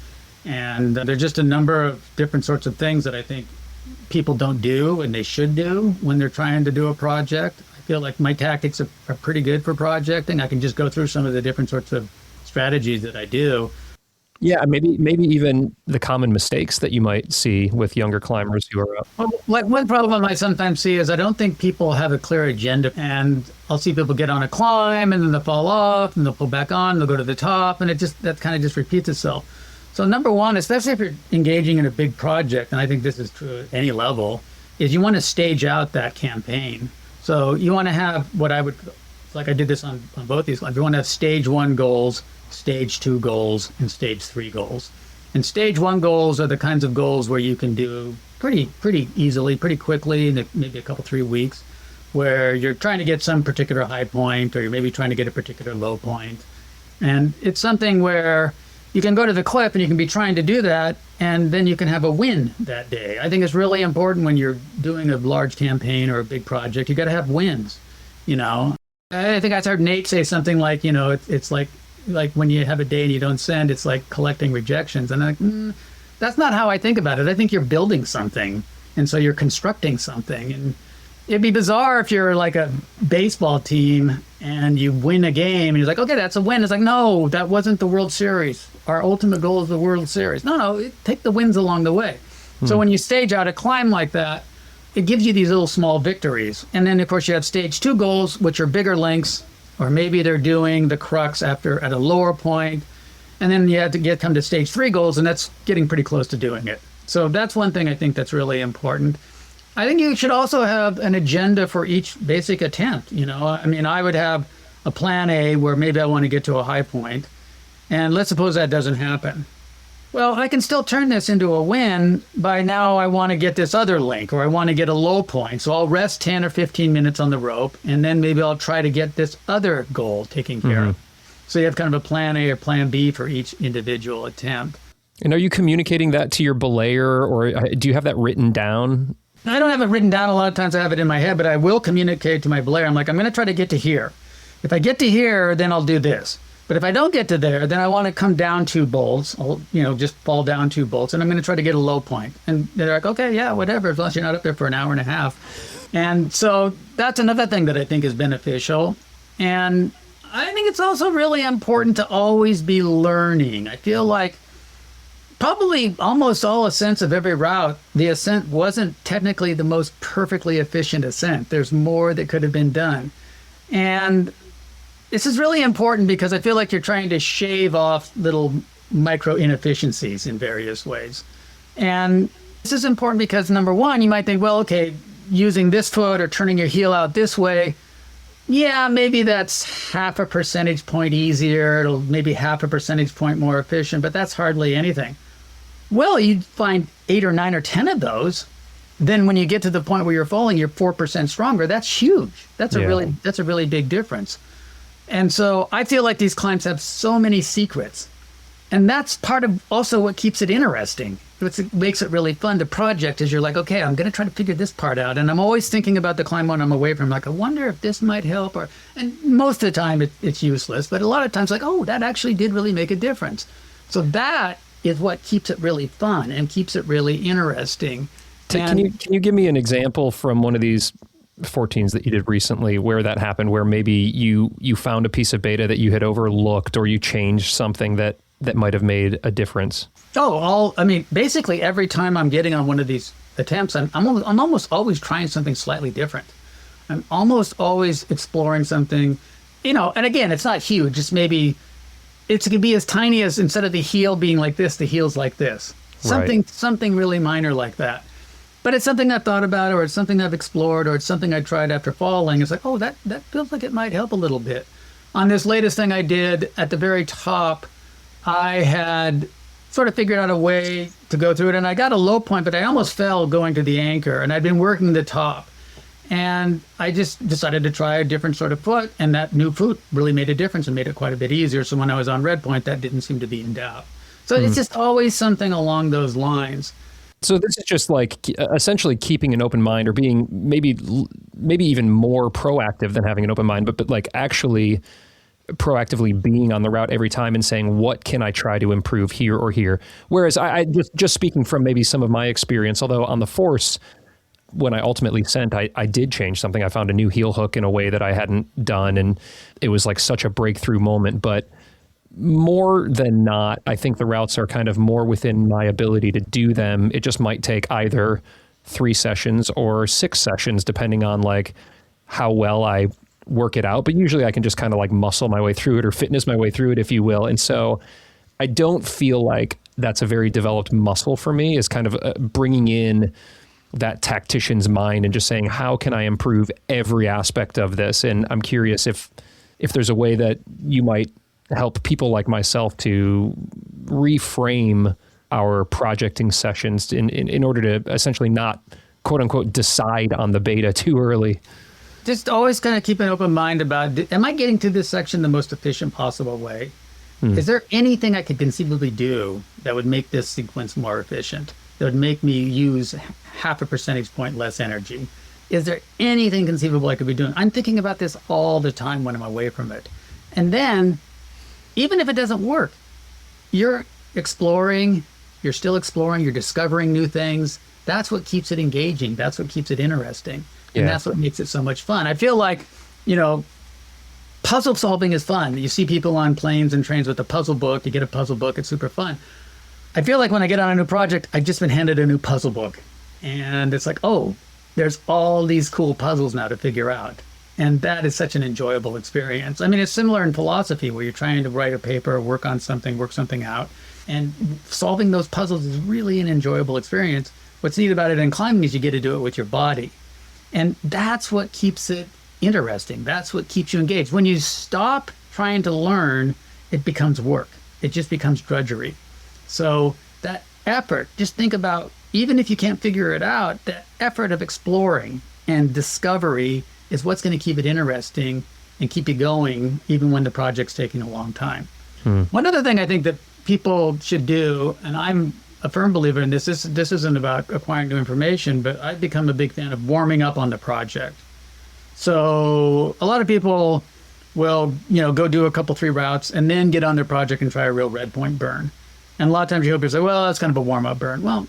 And there's just a number of different sorts of things that I think people don't do and they should do when they're trying to do a project. I feel like my tactics are pretty good for projecting. I can just go through some of the different sorts of strategies that I do. Yeah, maybe even the common mistakes that you might see with younger climbers who are up. Well, like one problem I sometimes see is I don't think people have a clear agenda, and I'll see people get on a climb and then they'll fall off and they'll pull back on, they'll go to the top, and that kind of just repeats itself. So number one, especially if you're engaging in a big project, and I think this is true at any level, is you want to stage out that campaign. So you want to have what I would like I did this on both these climbs. We want to have stage 1 goals, stage 2 goals, and stage 3 goals. And stage 1 goals are the kinds of goals where you can do pretty easily, pretty quickly, in maybe a couple, 3 weeks, where you're trying to get some particular high point, or you're maybe trying to get a particular low point. And it's something where you can go to the clip and you can be trying to do that, and then you can have a win that day. I think it's really important when you're doing a large campaign or a big project. You got to have wins, you know. I think I heard Nate say something like, you know, it's like when you have a day and you don't send, it's like collecting rejections. And I'm like, that's not how I think about it. I think you're building something, and so you're constructing something. And it'd be bizarre if you're like a baseball team and you win a game and you're like, okay, that's a win. It's like, no, that wasn't the World Series. Our ultimate goal is the World Series. No, take the wins along the way. So when you stage out a climb like that, it gives you these little small victories. And then, of course, you have stage 2 goals, which are bigger links, or maybe they're doing the Crux at a lower point. And then you have to come to stage 3 goals, and that's getting pretty close to doing it. So that's one thing I think that's really important. I think you should also have an agenda for each basic attempt. You know, I mean, I would have a plan A where maybe I want to get to a high point, and let's suppose that doesn't happen. Well, I can still turn this into a win by now I want to get this other link, or I want to get a low point. So I'll rest 10 or 15 minutes on the rope, and then maybe I'll try to get this other goal taken care of. So you have kind of a plan A or plan B for each individual attempt. And are you communicating that to your belayer, or do you have that written down? I don't have it written down. A lot of times I have it in my head, but I will communicate to my belayer. I'm like, I'm going to try to get to here. If I get to here, then I'll do this. But if I don't get to there, then I want to come down 2 bolts. I'll, just fall down 2 bolts, and I'm going to try to get a low point. And they're like, okay, yeah, whatever, as long as you're not up there for an hour and a half. And so that's another thing that I think is beneficial. And I think it's also really important to always be learning. I feel like probably almost all ascents of every route, the ascent wasn't technically the most perfectly efficient ascent. There's more that could have been done. And this is really important because I feel like you're trying to shave off little micro inefficiencies in various ways. And this is important because, number one, you might think, well, okay, using this foot or turning your heel out this way, yeah, maybe that's half a percentage point easier. It'll maybe half a percentage point more efficient, but that's hardly anything. Well, you find 8 or 9 or 10 of those. Then when you get to the point where you're falling, you're 4% stronger. That's huge. That's a really big difference. And so I feel like these climbs have so many secrets. And that's part of also what keeps it interesting. What makes it really fun to project is you're like, okay, I'm going to try to figure this part out. And I'm always thinking about the climb when I'm away from, like, I wonder if this might help. And most of the time it's useless. But a lot of times, like, oh, that actually did really make a difference. So that is what keeps it really fun and keeps it really interesting. Can you give me an example from one of these 14s that you did recently where that happened, where maybe you found a piece of beta that you had overlooked, or you changed something that might have made a difference? Basically every time I'm getting on one of these attempts, I'm almost always trying something slightly different. I'm almost always exploring something, and again, it's not huge. It's maybe, it can be as tiny as, instead of the heel being like this, the heel's like this. Something really minor like that. But it's something I've thought about, or it's something I've explored, or it's something I tried after falling. It's like, oh, that feels like it might help a little bit. On this latest thing I did, at the very top, I had sort of figured out a way to go through it, and I got a low point, but I almost fell going to the anchor, and I'd been working the top. And I just decided to try a different sort of foot, and that new foot really made a difference and made it quite a bit easier. So when I was on red point, that didn't seem to be in doubt. So it's just always something along those lines. So this is just like essentially keeping an open mind, or being maybe even more proactive than having an open mind, but like actually proactively being on the route every time and saying, what can I try to improve here or here? Whereas I just speaking from maybe some of my experience, although on the Force, when I ultimately sent, I did change something. I found a new heel hook in a way that I hadn't done, and it was like such a breakthrough moment. But more than not, I think the routes are kind of more within my ability to do them. It just might take either 3 sessions or 6 sessions, depending on like how well I work it out. But usually I can just kind of like muscle my way through it, or fitness my way through it, if you will. And so I don't feel like that's a very developed muscle for me, is kind of bringing in that tactician's mind and just saying, how can I improve every aspect of this? And I'm curious if there's a way that you might help people like myself to reframe our projecting sessions in order to essentially not, quote unquote, decide on the beta too early. Just always kind of keep an open mind about, am I getting to this section the most efficient possible way? Is there anything I could conceivably do that would make this sequence more efficient? That would make me use half a percentage point less energy? Is there anything conceivable I could be doing? I'm thinking about this all the time when I'm away from it. And then, even if it doesn't work, you're exploring, you're still exploring, you're discovering new things. That's what keeps it engaging. That's what keeps it interesting. And that's what makes it so much fun. I feel like, puzzle solving is fun. You see people on planes and trains with a puzzle book. You get a puzzle book. It's super fun. I feel like when I get on a new project, I've just been handed a new puzzle book. And it's like, oh, there's all these cool puzzles now to figure out. And that is such an enjoyable experience. I mean, it's similar in philosophy where you're trying to write a paper, work on something, work something out. And solving those puzzles is really an enjoyable experience. What's neat about it in climbing is you get to do it with your body. And that's what keeps it interesting. That's what keeps you engaged. When you stop trying to learn, it becomes work. It just becomes drudgery. So that effort, just think about, even if you can't figure it out, the effort of exploring and discovery is what's going to keep it interesting and keep you going, even when the project's taking a long time. One other thing I think that people should do, and I'm a firm believer in this isn't about acquiring new information, but I've become a big fan of warming up on the project. So a lot of people will, go do a couple, 3 routes and then get on their project and try a real red point burn. And a lot of times you hear people say, well, that's kind of a warm-up burn. Well,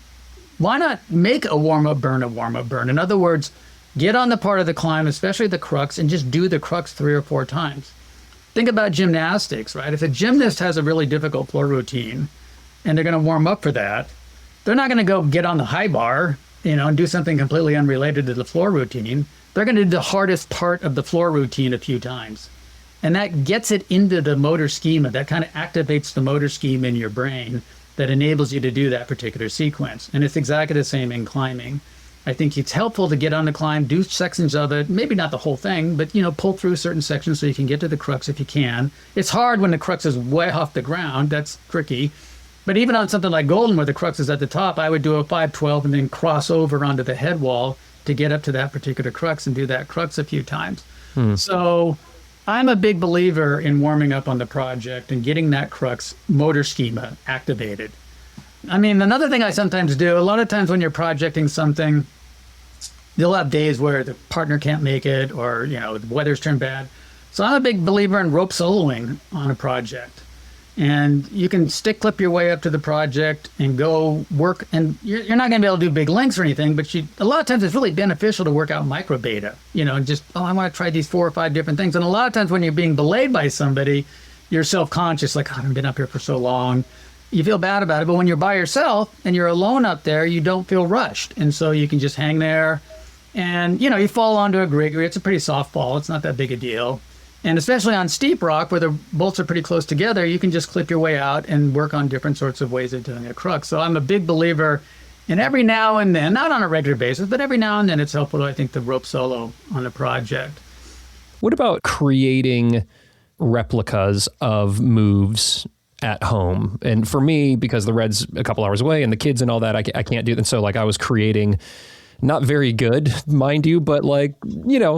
why not make a warm-up burn a warm-up burn? In other words, get on the part of the climb, especially the crux, and just do the crux 3 or 4 times. Think about gymnastics, right? If a gymnast has a really difficult floor routine and they're going to warm up for that, they're not going to go get on the high bar, and do something completely unrelated to the floor routine. They're going to do the hardest part of the floor routine a few times. And that gets it into the motor schema. That kind of activates the motor scheme in your brain that enables you to do that particular sequence. And it's exactly the same in climbing. I think it's helpful to get on the climb, do sections of it, maybe not the whole thing, but, pull through certain sections so you can get to the crux if you can. It's hard when the crux is way off the ground. That's tricky. But even on something like Golden, where the crux is at the top, I would do a 512 and then cross over onto the head wall to get up to that particular crux and do that crux a few times. So I'm a big believer in warming up on the project and getting that crux motor schema activated. I mean, another thing I sometimes do, a lot of times when you're projecting something, you'll have days where the partner can't make it or, the weather's turned bad. So I'm a big believer in rope soloing on a project. And you can stick clip your way up to the project and go work. And you're not going to be able to do big lengths or anything, but a lot of times it's really beneficial to work out micro beta, and just, I want to try these 4 or 5 different things. And a lot of times when you're being belayed by somebody, you're self-conscious, like, I haven't been up here for so long. You feel bad about it. But when you're by yourself and you're alone up there, you don't feel rushed. And so you can just hang there and, you fall onto a griggery. It's a pretty soft fall. It's not that big a deal. And especially on steep rock where the bolts are pretty close together, you can just clip your way out and work on different sorts of ways of doing a crux. So I'm a big believer in every now and then, not on a regular basis, but every now and then it's helpful, I think, to rope solo on a project. What about creating replicas of moves at home? And for me, because the red's a couple hours away and the kids and all that, I can't do that. And so I was creating, not very good, mind you, but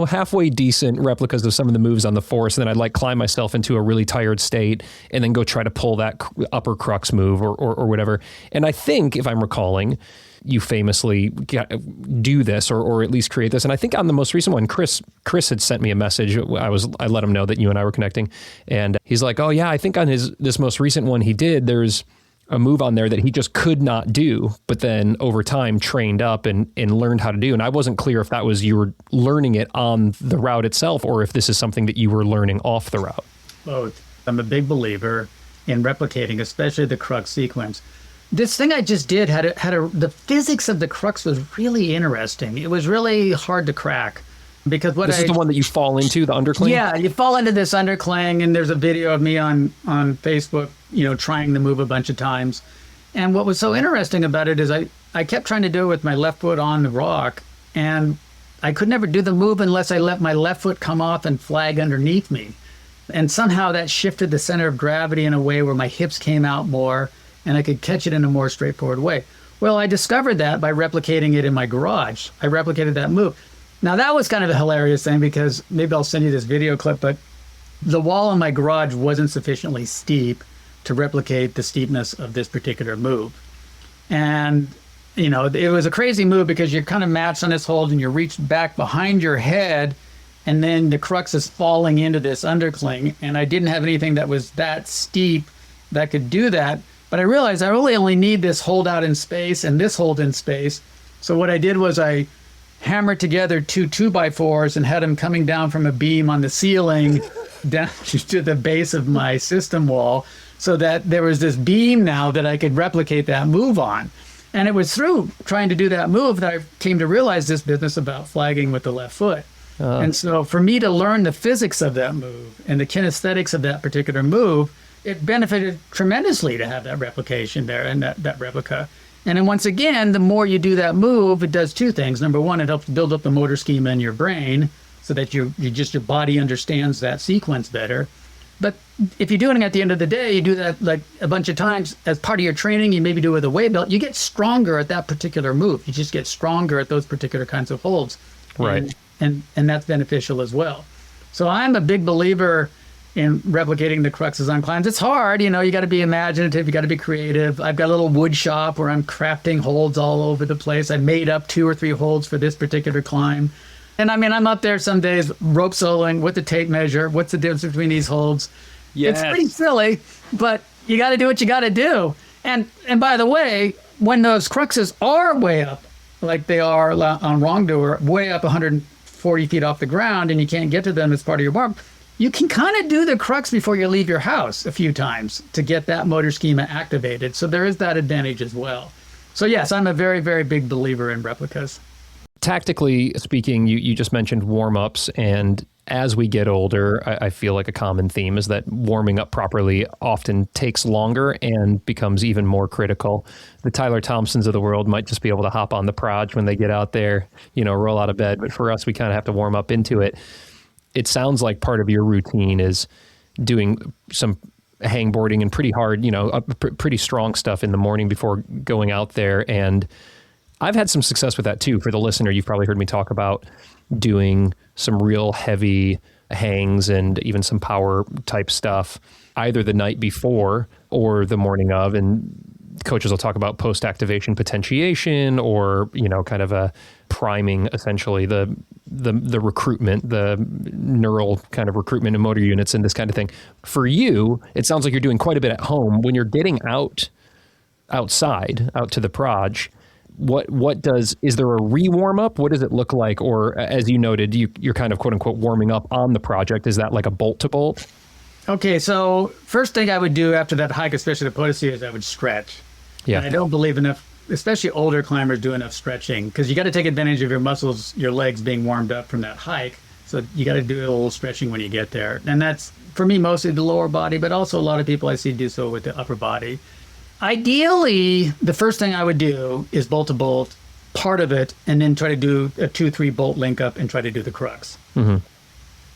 halfway decent replicas of some of the moves on the force. And then I'd climb myself into a really tired state and then go try to pull that upper crux move or whatever. And I think, if I'm recalling, you famously do this or at least create this. And I think on the most recent one, Chris had sent me a message. I let him know that you and I were connecting. And he's like, oh yeah, I think on this most recent one he did, there's a move on there that he just could not do, but then over time trained up and learned how to do. And I wasn't clear if that was you were learning it on the route itself or if this is something that you were learning off the route. Both. I'm a big believer in replicating, especially the crux sequence. This thing I just did the physics of the crux was really interesting. It was really hard to crack. Because this is the one that you fall into, the undercling? Yeah, you fall into this undercling, and there's a video of me on Facebook, trying the move a bunch of times. And what was so interesting about it is I kept trying to do it with my left foot on the rock, and I could never do the move unless I let my left foot come off and flag underneath me. And somehow that shifted the center of gravity in a way where my hips came out more and I could catch it in a more straightforward way. Well, I discovered that by replicating it in my garage. I replicated that move. Now, that was kind of a hilarious thing because maybe I'll send you this video clip, but the wall in my garage wasn't sufficiently steep to replicate the steepness of this particular move. And, you know, it was a crazy move because you're kind of matched on this hold and you reach back behind your head and then the crux is falling into this undercling. And I didn't have anything that was that steep that could do that. But I realized I really only need this hold out in space and this hold in space. So what I did was I hammered together two 2x4s and had them coming down from a beam on the ceiling down to the base of my system wall so that there was this beam now that I could replicate that move on. And it was through trying to do that move that I came to realize this business about flagging with the left foot. And so for me to learn the physics of that move and the kinesthetics of that particular move, it benefited tremendously to have that replication there and that replica. And then once again, the more you do that move, it does two things. Number one, it helps build up the motor schema in your brain so that your body understands that sequence better. But if you're doing it at the end of the day, you do that like a bunch of times as part of your training, you maybe do it with a weight belt, you get stronger at that particular move. You just get stronger at those particular kinds of holds. Right. And that's beneficial as well. So I'm a big believer in replicating the cruxes on climbs. It's hard, you know, you got to be imaginative, you got to be creative. I've got a little wood shop where I'm crafting holds all over the place. I made up 2 or 3 holds for this particular climb. And I mean, I'm up there some days rope soloing with the tape measure. What's the difference between these holds? Yes. It's pretty silly, but you got to do what you got to do. And by the way, when those cruxes are way up, like they are on Wrongdoer, way up 140 feet off the ground, and you can't get to them as part of your warm, you can kind of do the crux before you leave your house a few times to get that motor schema activated. So there is that advantage as well. So yes, I'm a very, very big believer in replicas. Tactically speaking, you just mentioned warm-ups, and as we get older, I feel like a common theme is that warming up properly often takes longer and becomes even more critical. The Tyler Thompsons of the world might just be able to hop on the proj when they get out there, you know, roll out of bed. But for us, we kind of have to warm up into it. It sounds like part of your routine is doing some hangboarding and pretty hard, you know, pretty strong stuff in the morning before going out there. And I've had some success with that too. For the listener, you've probably heard me talk about doing some real heavy hangs and even some power type stuff either the night before or the morning of. And coaches will talk about post-activation potentiation or, you know, kind of a priming, essentially the recruitment, the neural kind of recruitment and motor units and this kind of thing. For you, it sounds like you're doing quite a bit at home. When you're getting outside, out to the proj, is there a re-warm-up? What does it look like? Or as you noted, you're kind of quote unquote warming up on the project. Is that like a bolt to bolt? Okay, so first thing I would do after that hike, especially the Potosi, is I would stretch. Yeah. And I don't believe enough, especially older climbers, do enough stretching because you got to take advantage of your muscles, your legs being warmed up from that hike. So you got to do a little stretching when you get there. And that's, for me, mostly the lower body, but also a lot of people I see do so with the upper body. Ideally, the first thing I would do is bolt to bolt, part of it, and then try to do a 2-3 bolt link up and try to do the crux. Mm-hmm.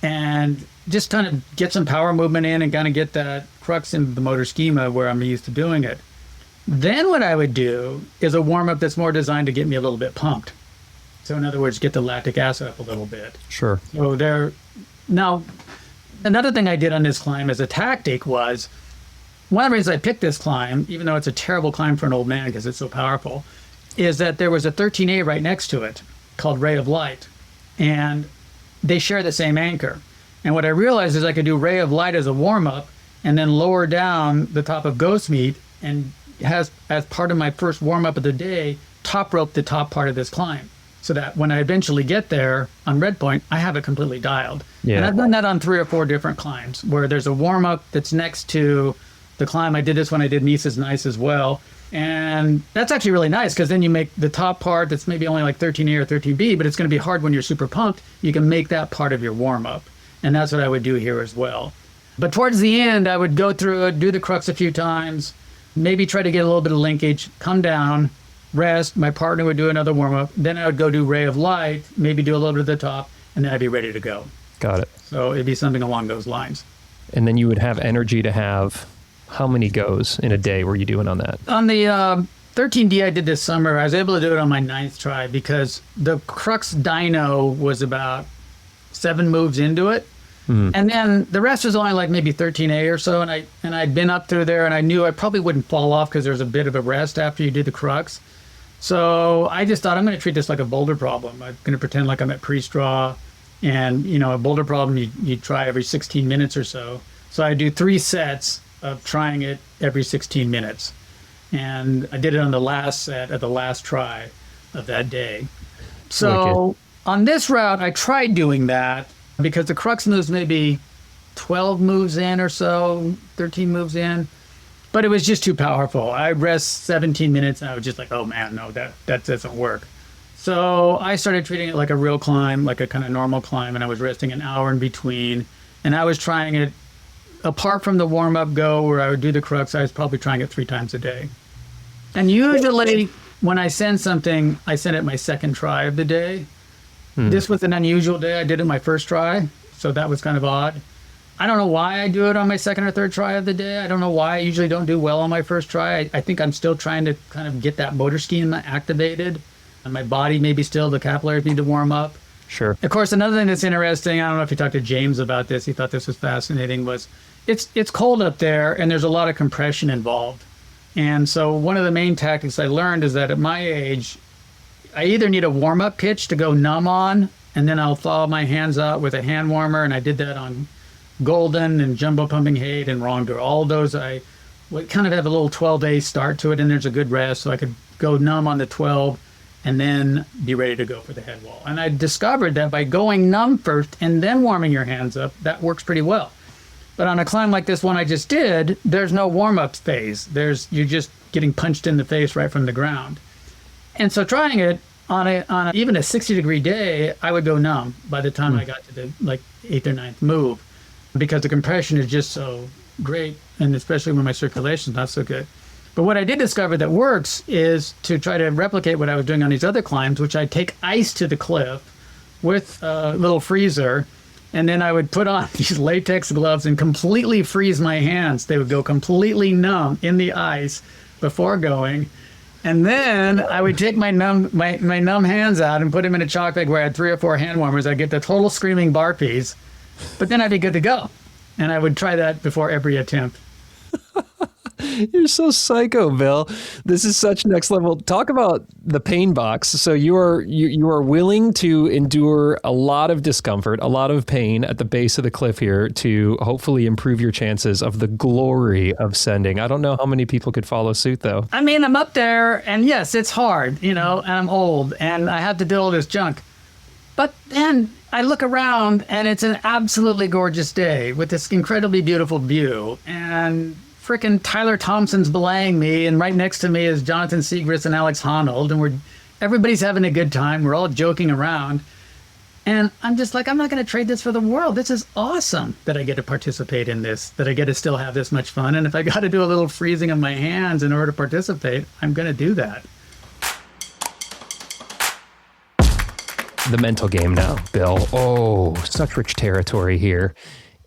And just kind of get some power movement in and kind of get that crux into the motor schema where I'm used to doing it. Then what I would do is a warm-up that's more designed to get me a little bit pumped. So in other words, get the lactic acid up a little bit. Sure. So now, another thing I did on this climb as a tactic was, one of the reasons I picked this climb, even though it's a terrible climb for an old man because it's so powerful, is that there was a 13A right next to it called Ray of Light. And they share the same anchor. And what I realized is I could do Ray of Light as a warm-up and then lower down the top of Ghost Meat and as part of my first warm-up of the day, top rope the top part of this climb. So that when I eventually get there on Red Point, I have it completely dialed. Yeah. And I've done that on 3 or 4 different climbs where there's a warm-up that's next to the climb. I did this when I did Nice's Nice as well. And that's actually really nice because then you make the top part that's maybe only like 13A or 13B, but it's going to be hard when you're super pumped. You can make that part of your warm-up. And that's what I would do here as well. But towards the end, I would go through it, do the crux a few times, maybe try to get a little bit of linkage, come down, rest. My partner would do another warm-up. Then I would go do ray of light, maybe do a little bit at the top, and then I'd be ready to go. Got it. So it'd be something along those lines. And then you would have energy to have how many goes in a day were you doing on that? On the 13D I did this summer, I was able to do it on my 9th try because the Crux dyno was about 7 moves into it. And then the rest was only like maybe 13A or so. And I'd been up through there and I knew I probably wouldn't fall off because there was a bit of a rest after you did the Crux. So I just thought I'm going to treat this like a boulder problem. I'm going to pretend like I'm at pre-straw. And, you know, a boulder problem, you try every 16 minutes or so. So I do 3 sets of trying it every 16 minutes. And I did it on the last set at the last try of that day. So on this route, I tried doing that because the Crux moves maybe 12 moves in or so, 13 moves in. But it was just too powerful. I rest 17 minutes and I was just like, oh man, no, that doesn't work. So I started treating it like a real climb, like a kind of normal climb, and I was resting an hour in between. And I was trying it, apart from the warm-up go where I would do the Crux, I was probably trying it 3 times a day. And usually when I send something, I send it my 2nd try of the day. This was an unusual day. I did it my 1st try, so that was kind of odd. I don't know why I do it on my 2nd or 3rd try of the day. I don't know why I usually don't do well on my 1st try. I think I'm still trying to kind of get that motor scheme activated. And my body maybe still, the capillaries need to warm up. Sure. Of course, another thing that's interesting, I don't know if you talked to James about this, he thought this was fascinating, was it's cold up there and there's a lot of compression involved. And so one of the main tactics I learned is that at my age, I either need a warm-up pitch to go numb on, and then I'll thaw my hands out with a hand warmer, and I did that on Golden and Jumbo Pumping Hate and Wrongdoer. All those I would kind of have a little 12-day start to it, and there's a good rest, so I could go numb on the 12 and then be ready to go for the head wall. And I discovered that by going numb first and then warming your hands up, that works pretty well. But on a climb like this one I just did, there's no warm-up phase. You're just getting punched in the face right from the ground. And so trying it on even a 60-degree day, I would go numb by the time I got to the 8th or 9th move, because the compression is just so great, and especially when my circulation's not so good. But what I did discover that works is to try to replicate what I was doing on these other climbs, which I take ice to the cliff with a little freezer, and then I would put on these latex gloves and completely freeze my hands. They would go completely numb in the ice before going. And then I would take my numb hands out and put them in a chalk bag where I had 3 or 4 hand warmers. I'd get the total screaming barpees, but then I'd be good to go. And I would try that before every attempt. You're so psycho, Bill. This is such next level. Talk about the pain box. So you are willing to endure a lot of discomfort, a lot of pain at the base of the cliff here to hopefully improve your chances of the glory of sending. I don't know how many people could follow suit, though. I mean, I'm up there, and yes, it's hard, and I'm old, and I have to do all this junk. But then I look around, and it's an absolutely gorgeous day with this incredibly beautiful view, and frickin' Tyler Thompson's belaying me, and right next to me is Jonathan Siegrist and Alex Honnold, and everybody's having a good time. We're all joking around. And I'm just like, I'm not going to trade this for the world. This is awesome that I get to participate in this, that I get to still have this much fun. And if I got to do a little freezing of my hands in order to participate, I'm going to do that. The mental game now, Bill. Oh, such rich territory here.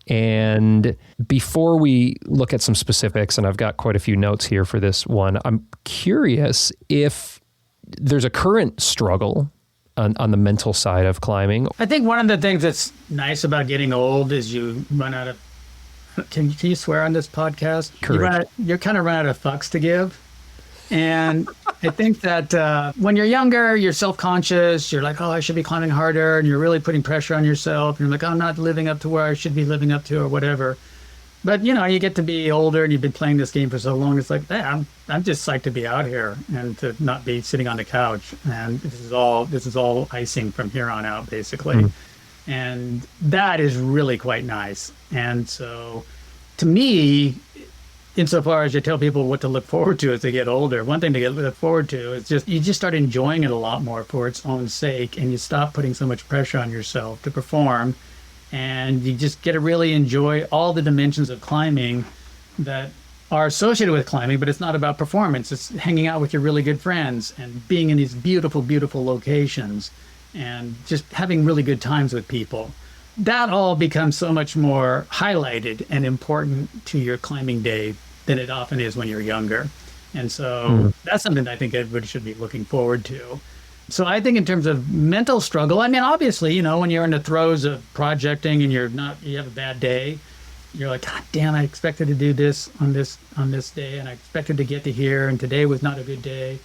And before we look at some specifics, and I've got quite a few notes here for this one, I'm curious if there's a current struggle on the mental side of climbing. I think one of the things that's nice about getting old is you run out of, can you swear on this podcast? Correct. You kind of run out of fucks to give. And I think that when you're younger, you're self-conscious. You're like, oh, I should be climbing harder. And you're really putting pressure on yourself. And you're like, oh, I'm not living up to where I should be living up to or whatever. But, you get to be older and you've been playing this game for so long. It's like, hey, I'm just psyched to be out here and to not be sitting on the couch. And this is all icing from here on out, basically. And that is really quite nice. And so to me, insofar as you tell people what to look forward to as they get older, one thing to look forward to is you just start enjoying it a lot more for its own sake, and you stop putting so much pressure on yourself to perform, and you just get to really enjoy all the dimensions of climbing that are associated with climbing, but it's not about performance. It's hanging out with your really good friends and being in these beautiful, beautiful locations and just having really good times with people. That all becomes so much more highlighted and important to your climbing day than it often is when you're younger. And so that's something that I think everybody should be looking forward to. So I think in terms of mental struggle, I mean, obviously, you know, when you're in the throes of projecting and you have a bad day, you're like, God damn, I expected to do this on this day, and I expected to get to here, and today was not a good day.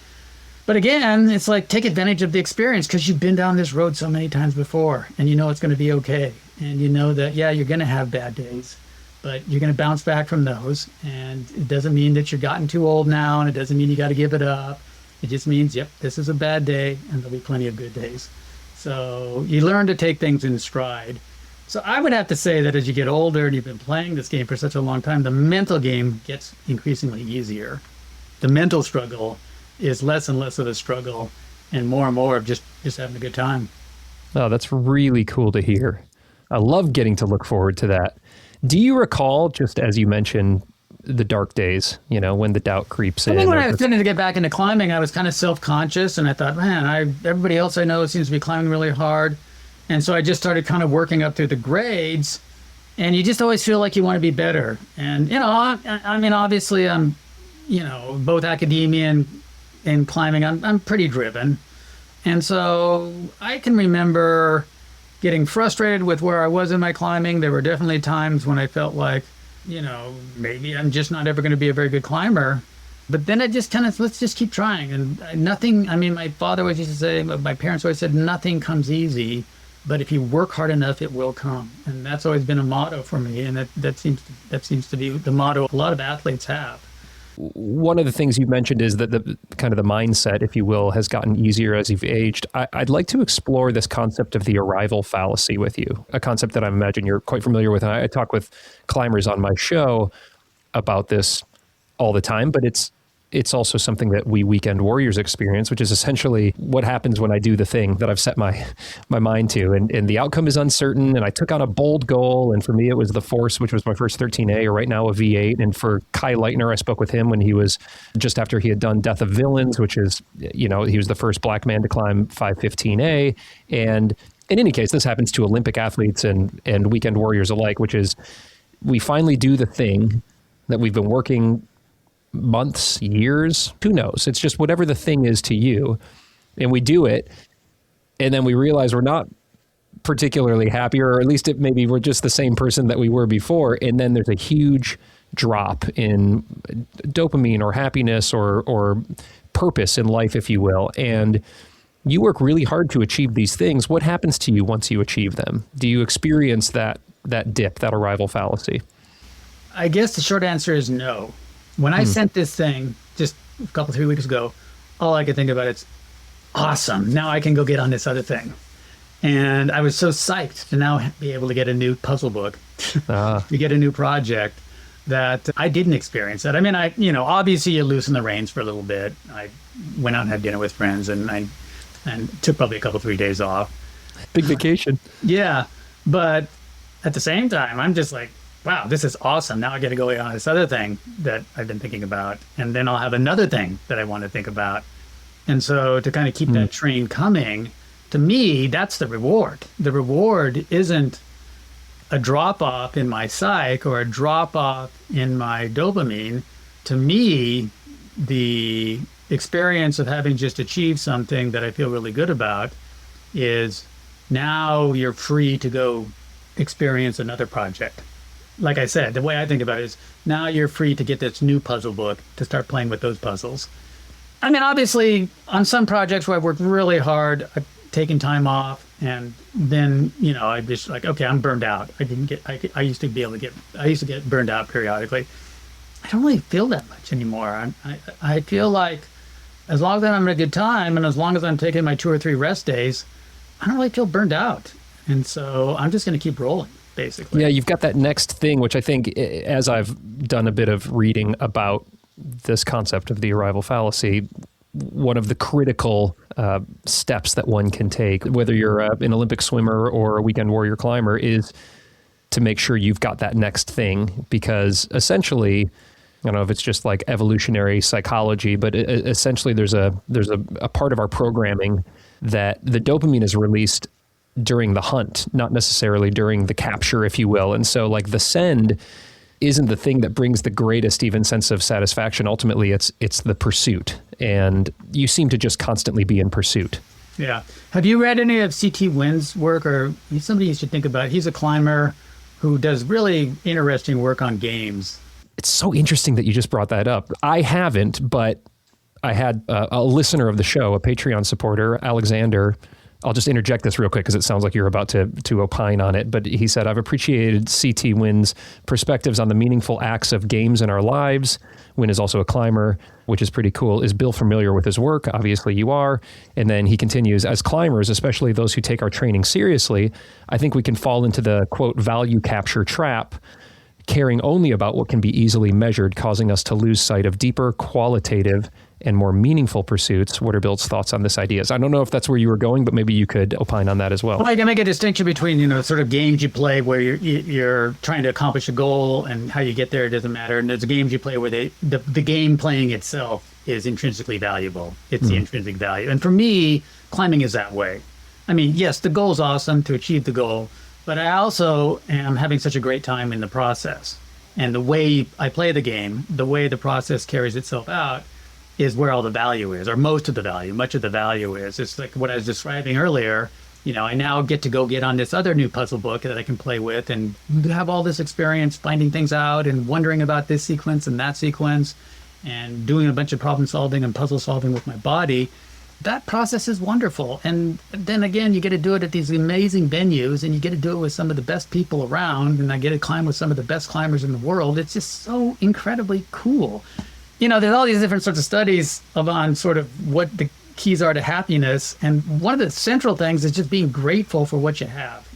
But again, it's like, take advantage of the experience, because you've been down this road so many times before, and you know it's going to be okay. And you know that, yeah, you're going to have bad days, but you're going to bounce back from those. And it doesn't mean that you've gotten too old now, and it doesn't mean you got to give it up. It just means, yep, this is a bad day, and there'll be plenty of good days. So you learn to take things in stride. So I would have to say that as you get older and you've been playing this game for such a long time, the mental game gets increasingly easier. The mental struggle is less and less of a struggle and more of just having a good time. Oh, that's really cool to hear. I love getting to look forward to that. Do you recall, just as you mentioned, the dark days, you know, when the doubt creeps in? I think when I was starting to get back into climbing, I was kind of self-conscious, and I thought, man, everybody else I know seems to be climbing really hard. And so I just started kind of working up through the grades, and you just always feel like you want to be better. And, you know, I mean, obviously I'm, you know, both academia and climbing, I'm pretty driven. And so I can remember getting frustrated with where I was in my climbing. There were definitely times when I felt like, you know, maybe I'm just not ever going to be a very good climber. But then I just kind of, let's just keep trying. And nothing, I mean, my father always used to say, my parents always said, nothing comes easy, but if you work hard enough, it will come. And that's always been a motto for me. And that seems to be the motto a lot of athletes have. One of the things you mentioned is that the kind of the mindset, if you will, has gotten easier as you've aged. I'd like to explore this concept of the arrival fallacy with you, a concept that I imagine you're quite familiar with. And I talk with climbers on my show about this all the time, but it's also something that we weekend warriors experience, which is essentially what happens when I do the thing that I've set my mind to. And the outcome is uncertain. And I took on a bold goal. And for me, it was the Force, which was my first 13A, or right now a V8. And for Kai Leitner, I spoke with him when he was just after he had done Death of Villains, which is, you know, he was the first black man to climb 515A. And in any case, this happens to Olympic athletes and weekend warriors alike, which is we finally do the thing that we've been working months, years, who knows? It's just whatever the thing is to you. And we do it. And then we realize we're not particularly happy, or at least maybe we're just the same person that we were before. And then there's a huge drop in dopamine or happiness or purpose in life, if you will. And you work really hard to achieve these things. What happens to you once you achieve them? Do you experience that dip, that arrival fallacy? I guess the short answer is no. When I sent this thing just a couple, 3 weeks ago, all I could think about is, awesome, now I can go get on this other thing. And I was so psyched to now be able to get a new puzzle book, to get a new project, that I didn't experience that. I mean, obviously you loosen the reins for a little bit. I went out and had dinner with friends, and took probably a couple, 3 days off. Big vacation. Yeah. But at the same time, I'm just like, wow, this is awesome. Now I get to go on this other thing that I've been thinking about. And then I'll have another thing that I want to think about. And so to kind of keep that train coming, to me, that's the reward. The reward isn't a drop off in my psych or a drop off in my dopamine. To me, the experience of having just achieved something that I feel really good about is now you're free to go experience another project. Like I said, the way I think about it is now you're free to get this new puzzle book to start playing with those puzzles. I mean, obviously, on some projects where I've worked really hard, I've taken time off, and then, you know, I'm just like, okay, I'm burned out. I used to get burned out periodically. I don't really feel that much anymore. I feel like as long as I'm having a good time and as long as I'm taking my 2 or 3 rest days, I don't really feel burned out. And so I'm just going to keep rolling. Basically. Yeah, you've got that next thing, which I think, as I've done a bit of reading about this concept of the arrival fallacy, one of the critical steps that one can take, whether you're an Olympic swimmer or a weekend warrior climber, is to make sure you've got that next thing. Because essentially, don't know if it's just like evolutionary psychology, but essentially there's a part of our programming that the dopamine is released during the hunt, not necessarily during the capture, if you will. And so like the send isn't the thing that brings the greatest even sense of satisfaction. Ultimately, it's the pursuit. And you seem to just constantly be in pursuit. Yeah. Have you read any of C.T. Wynn's work? Or he's somebody you should think about. He's a climber who does really interesting work on games. It's so interesting that you just brought that up. I haven't, but I had a listener of the show, a Patreon supporter, Alexander. I'll just interject this real quick because it sounds like you're about to opine on it. But he said, I've appreciated C.T. Wynn's perspectives on the meaningful acts of games in our lives. Wynn is also a climber, which is pretty cool. Is Bill familiar with his work? Obviously you are. And then he continues, as climbers, especially those who take our training seriously, I think we can fall into the, quote, value capture trap, caring only about what can be easily measured, causing us to lose sight of deeper, qualitative, and more meaningful pursuits. What are Bill's thoughts on this idea? I don't know if that's where you were going, but maybe you could opine on that as well. Well, I can make a distinction between, sort of games you play where you're trying to accomplish a goal, and how you get there, it doesn't matter. And there's games you play where the game playing itself is intrinsically valuable. It's the intrinsic value. And for me, climbing is that way. I mean, yes, the goal is awesome to achieve the goal, but I also am having such a great time in the process. And the way I play the game, the way the process carries itself out, is where all the value is, or most of the value, much of the value is. It's like what I was describing earlier. I now get to go get on this other new puzzle book that I can play with and have all this experience finding things out and wondering about this sequence and that sequence and doing a bunch of problem solving and puzzle solving with my body. That process is wonderful. And then again, you get to do it at these amazing venues, and you get to do it with some of the best people around, and I get to climb with some of the best climbers in the world. It's just so incredibly cool. There's all these different sorts of studies on sort of what the keys are to happiness. And one of the central things is just being grateful for what you have.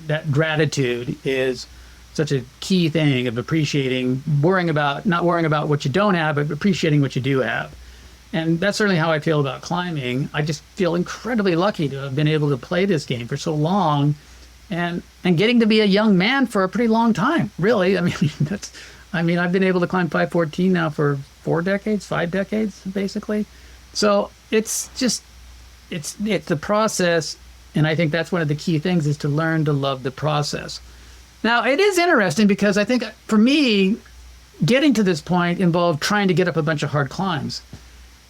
That gratitude is such a key thing of appreciating, not worrying about what you don't have, but appreciating what you do have. And that's certainly how I feel about climbing. I just feel incredibly lucky to have been able to play this game for so long and getting to be a young man for a pretty long time, really. I've been able to climb 514 now for 5 decades, basically. So it's the process. And I think that's one of the key things, is to learn to love the process. Now, it is interesting because I think for me, getting to this point involved trying to get up a bunch of hard climbs.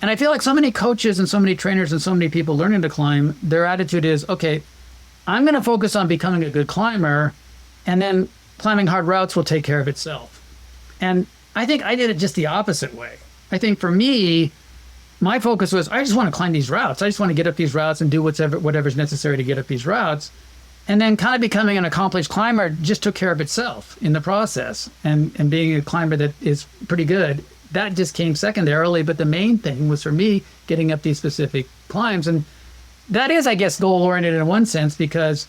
And I feel like so many coaches and so many trainers and so many people learning to climb, their attitude is, okay, I'm going to focus on becoming a good climber, and then climbing hard routes will take care of itself. And I think I did it just the opposite way. I think for me, my focus was, I just want to climb these routes. I just want to get up these routes and do whatever's necessary to get up these routes. And then kind of becoming an accomplished climber just took care of itself in the process. And being a climber that is pretty good, that just came secondarily. But the main thing was for me getting up these specific climbs. And that is, I guess, goal-oriented in one sense, because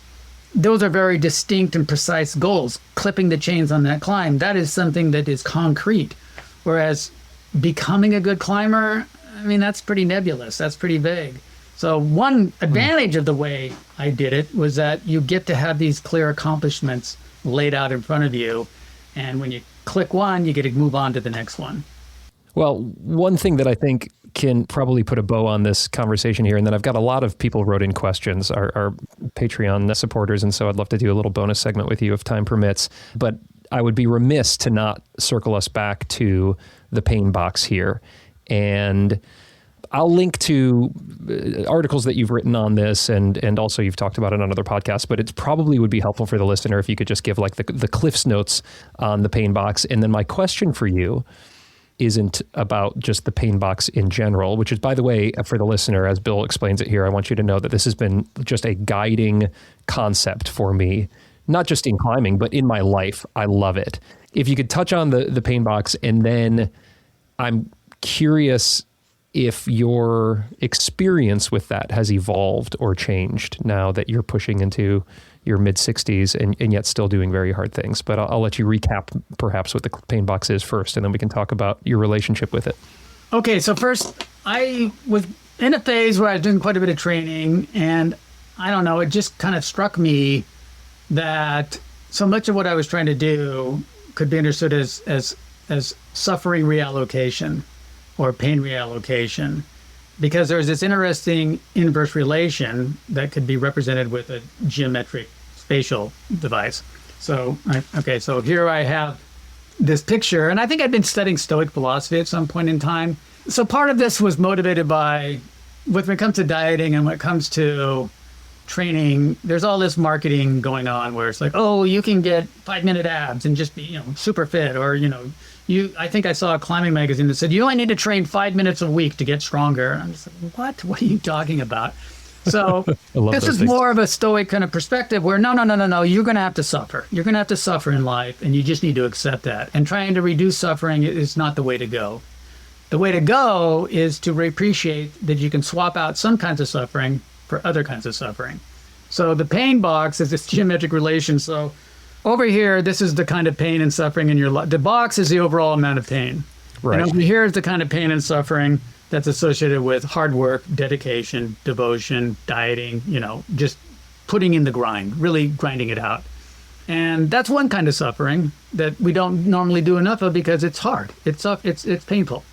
those are very distinct and precise goals. Clipping the chains on that climb, that is something that is concrete. Whereas becoming a good climber, that's pretty nebulous. That's pretty vague. So one advantage of the way I did it was that you get to have these clear accomplishments laid out in front of you. And when you click one, you get to move on to the next one. Well, one thing that I think can probably put a bow on this conversation here, and then I've got a lot of people wrote in questions, our Patreon supporters, and so I'd love to do a little bonus segment with you if time permits. But I would be remiss to not circle us back to the pain box here. And I'll link to articles that you've written on this, and also you've talked about it on other podcasts, but it probably would be helpful for the listener if you could just give like the Cliff's Notes on the pain box. And then my question for you isn't about just the pain box in general, which is, by the way, for the listener, as Bill explains it here, I want you to know that this has been just a guiding concept for me, not just in climbing, but in my life. I love it. If you could touch on the pain box, and then I'm curious if your experience with that has evolved or changed now that you're pushing into your mid-60s and yet still doing very hard things. But I'll let you recap perhaps what the pain box is first, and then we can talk about your relationship with it. Okay, so first, I was in a phase where I was doing quite a bit of training, and I don't know, it just kind of struck me that so much of what I was trying to do could be understood as as suffering reallocation or pain reallocation, because there's this interesting inverse relation that could be represented with a geometric spatial device. So, so here I have this picture, and I think I'd been studying Stoic philosophy at some point in time. So part of this was motivated by, when it comes to dieting and when it comes to training, there's all this marketing going on where it's like, oh, you can get 5-minute abs and just be, super fit, or, I think I saw a climbing magazine that said you only need to train 5 minutes a week to get stronger. And I'm just like, what are you talking about? So this is more of a Stoic kind of perspective where no, you're going to have to suffer. You're going to have to suffer in life, and you just need to accept that. And trying to reduce suffering is not the way to go. The way to go is to appreciate that you can swap out some kinds of suffering for other kinds of suffering. So the pain box is this geometric relation. So over here, this is the kind of pain and suffering in your life. The box is the overall amount of pain. Right. And over here is the kind of pain and suffering that's associated with hard work, dedication, devotion, dieting, just putting in the grind, really grinding it out. And that's one kind of suffering that we don't normally do enough of because it's hard. It's painful.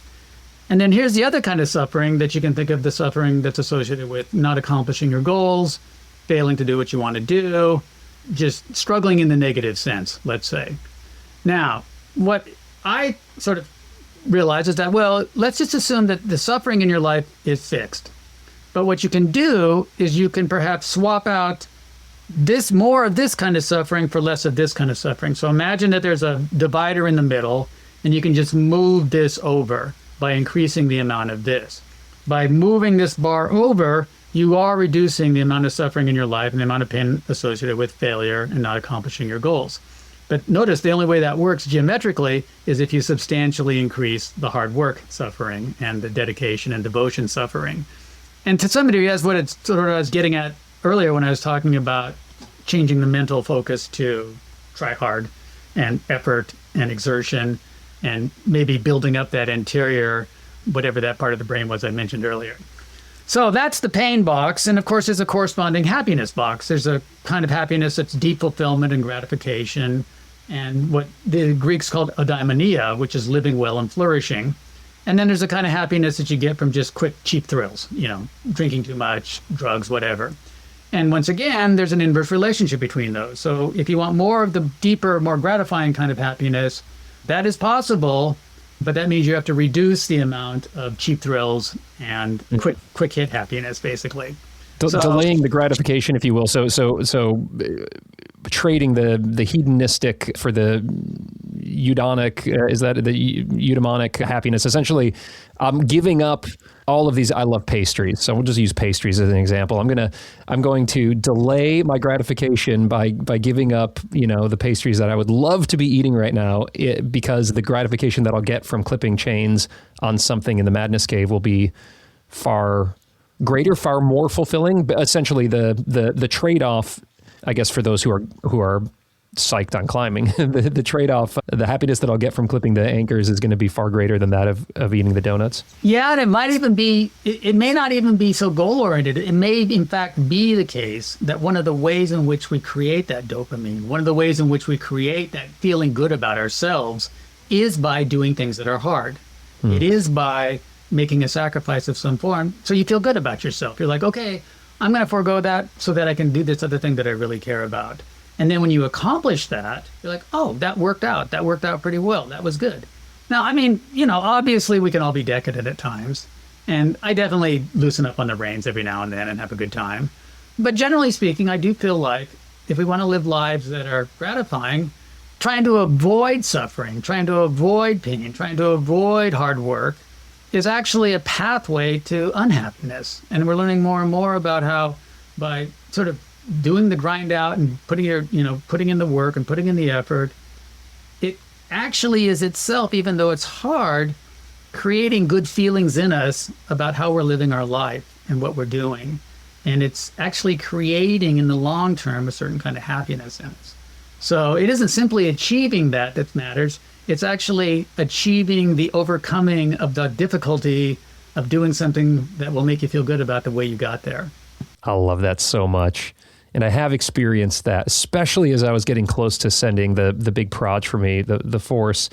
And then here's the other kind of suffering that you can think of, the suffering that's associated with not accomplishing your goals, failing to do what you want to do, just struggling in the negative sense, let's say. Now, what I sort of realize is that, well, let's just assume that the suffering in your life is fixed. But what you can do is you can perhaps swap out more of this kind of suffering for less of this kind of suffering. So imagine that there's a divider in the middle, and you can just move this over by increasing the amount of this. By moving this bar over, you are reducing the amount of suffering in your life and the amount of pain associated with failure and not accomplishing your goals. But notice the only way that works geometrically is if you substantially increase the hard work suffering and the dedication and devotion suffering. And to some degree, that's what it's sort of I was getting at earlier when I was talking about changing the mental focus to try hard and effort and exertion and maybe building up that interior, whatever that part of the brain was I mentioned earlier. So that's the pain box. And of course, there's a corresponding happiness box. There's a kind of happiness that's deep fulfillment and gratification, and what the Greeks called eudaimonia, which is living well and flourishing. And then there's a kind of happiness that you get from just quick, cheap thrills, drinking too much, drugs, whatever. And once again, there's an inverse relationship between those. So if you want more of the deeper, more gratifying kind of happiness, that is possible, but that means you have to reduce the amount of cheap thrills and quick hit happiness, basically. Delaying the gratification, if you will. So trading the hedonistic for the eudaimonic, is that the eudaimonic happiness? Essentially, giving up all of these. I love pastries, so we'll just use pastries as an example. I'm going to delay my gratification by giving up, the pastries that I would love to be eating right now, because the gratification that I'll get from clipping chains on something in the Madness Cave will be far greater, far more fulfilling. But essentially, the trade-off, I guess, for those who are psyched on climbing, the trade-off, the happiness that I'll get from clipping the anchors is going to be far greater than that of eating the donuts. Yeah, and it might even be, it may not even be so goal-oriented. It may, in fact, be the case that one of the ways in which we create that dopamine, one of the ways in which we create that feeling good about ourselves is by doing things that are hard. It is by making a sacrifice of some form, so you feel good about yourself. You're like, okay, I'm going to forego that so that I can do this other thing that I really care about. And then when you accomplish that, you're like, oh, that worked out. That worked out pretty well. That was good. Now, I mean, obviously we can all be decadent at times. And I definitely loosen up on the reins every now and then and have a good time. But generally speaking, I do feel like if we want to live lives that are gratifying, trying to avoid suffering, trying to avoid pain, trying to avoid hard work is actually a pathway to unhappiness. And we're learning more and more about how by sort of doing the grind out and putting in the work and putting in the effort, it actually is itself, even though it's hard, creating good feelings in us about how we're living our life and what we're doing. And it's actually creating in the long term a certain kind of happiness in us. So it isn't simply achieving that matters. It's actually achieving the overcoming of the difficulty of doing something that will make you feel good about the way you got there. I love that so much. And I have experienced that, especially as I was getting close to sending the big proj for me, the force.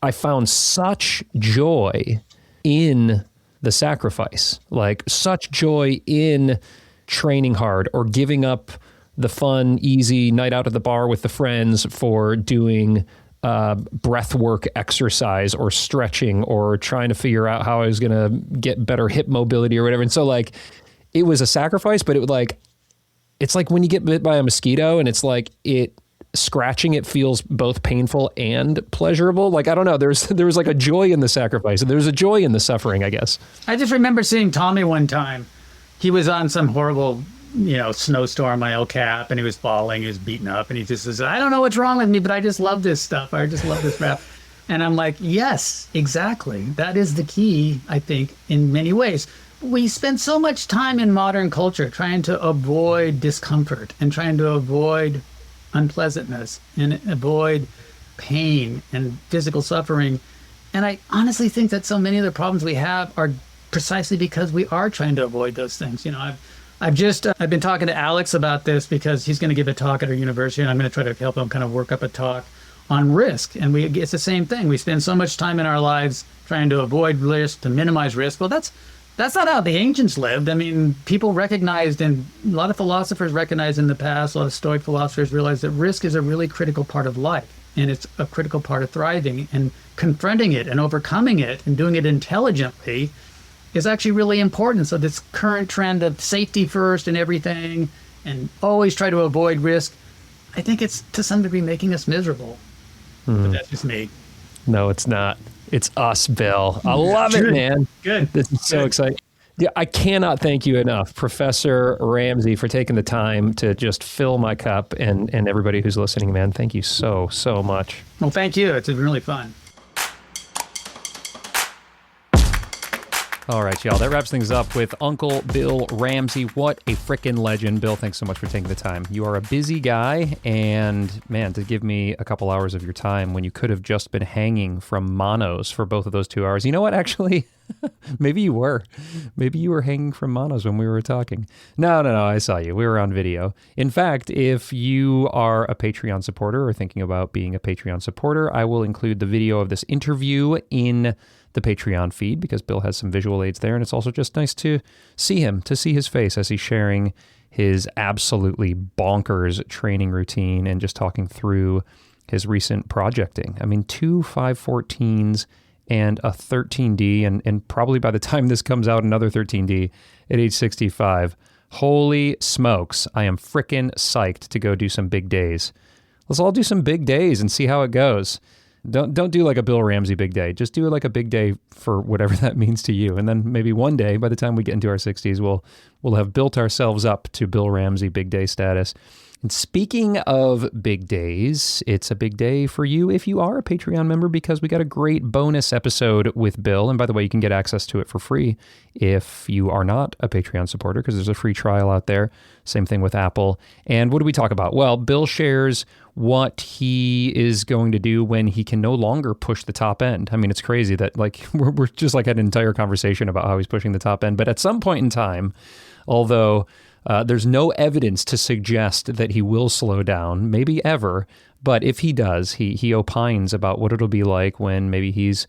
I found such joy in the sacrifice, like such joy in training hard or giving up the fun, easy night out at the bar with the friends for doing breath work exercise or stretching or trying to figure out how I was going to get better hip mobility or whatever. And so like, it was a sacrifice, but it would like, it's like when you get bit by a mosquito and it's like scratching it feels both painful and pleasurable. Like, I don't know, there was like a joy in the sacrifice and there's a joy in the suffering, I guess. I just remember seeing Tommy one time. He was on some horrible, snowstorm on El Cap, and he was falling, he was beaten up, and he just says, I don't know what's wrong with me, but I just love this stuff. I just love this rap. And I'm like, yes, exactly. That is the key, I think, in many ways. We spend so much time in modern culture trying to avoid discomfort and trying to avoid unpleasantness and avoid pain and physical suffering. And I honestly think that so many of the problems we have are precisely because we are trying to avoid those things. I've been talking to Alex about this because he's going to give a talk at our university, and I'm going to try to help him kind of work up a talk on risk. And it's the same thing. We spend so much time in our lives trying to avoid risk, to minimize risk. Well, that's not how the ancients lived. I mean, people recognized, and a lot of philosophers recognized in the past, a lot of Stoic philosophers realized that risk is a really critical part of life, and it's a critical part of thriving, and confronting it and overcoming it and doing it intelligently is actually really important. So this current trend of safety first and everything and always try to avoid risk, I think it's to some degree making us miserable. But that's just me. No, it's not. It's us, Bill. I love it, man. Good. This is so exciting. Yeah, I cannot thank you enough, Professor Ramsey, for taking the time to just fill my cup, and everybody who's listening, man. Thank you so much. Well, thank you. It's been really fun. All right, y'all. That wraps things up with Uncle Bill Ramsey. What a frickin' legend. Bill, thanks so much for taking the time. You are a busy guy, and man, to give me a couple hours of your time when you could have just been hanging from monos for both of those 2 hours. You know what, actually? Maybe you were. Maybe you were hanging from monos when we were talking. No, I saw you. We were on video. In fact, if you are a Patreon supporter or thinking about being a Patreon supporter, I will include the video of this interview in the Patreon feed because Bill has some visual aids there, and it's also just nice to see him, to see his face as he's sharing his absolutely bonkers training routine and just talking through his recent projecting. I mean, 2 514s and a 13D, and probably by the time this comes out, another 13D at age 65. Holy smokes, I am frickin' psyched to go do some big days. Let's all do some big days and see how it goes. Don't do like a Bill Ramsey big day. Just do it like a big day for whatever that means to you. And then maybe one day, by the time we get into our 60s, we'll have built ourselves up to Bill Ramsey big day status. And speaking of big days, it's a big day for you if you are a Patreon member because we got a great bonus episode with Bill. And by the way, you can get access to it for free if you are not a Patreon supporter because there's a free trial out there. Same thing with Apple. And what do we talk about? Well, Bill shares what he is going to do when he can no longer push the top end. I mean, it's crazy that like we're just like had an entire conversation about how he's pushing the top end. But at some point in time, although there's no evidence to suggest that he will slow down, maybe ever. But if he does, he opines about what it'll be like when maybe he's,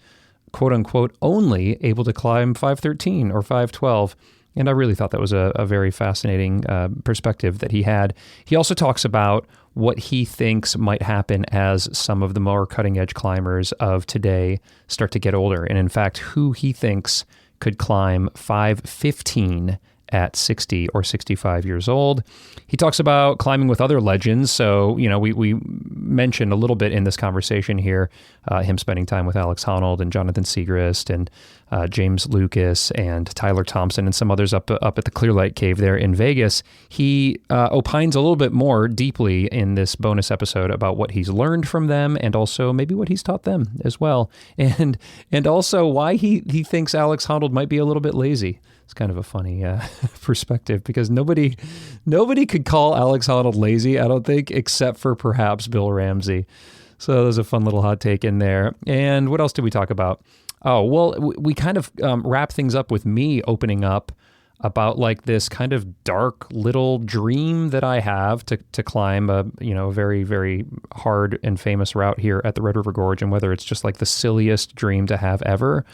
quote unquote, only able to climb 513 or 512. And I really thought that was a very fascinating perspective that he had. He also talks about what he thinks might happen as some of the more cutting edge climbers of today start to get older. And in fact, who he thinks could climb 515 at 60 or 65 years old. He talks about climbing with other legends. So, we mentioned a little bit in this conversation here, him spending time with Alex Honnold and Jonathan Siegrist and James Lucas and Tyler Thompson and some others up at the Clearlight Cave there in Vegas. He opines a little bit more deeply in this bonus episode about what he's learned from them and also maybe what he's taught them as well. And also why he thinks Alex Honnold might be a little bit lazy. It's kind of a funny perspective because nobody could call Alex Honnold lazy, I don't think, except for perhaps Bill Ramsey. So there's a fun little hot take in there. And what else did we talk about? Oh, well, we kind of wrap things up with me opening up about like this kind of dark little dream that I have to climb a very, very hard and famous route here at the Red River Gorge, and whether it's just like the silliest dream to have ever,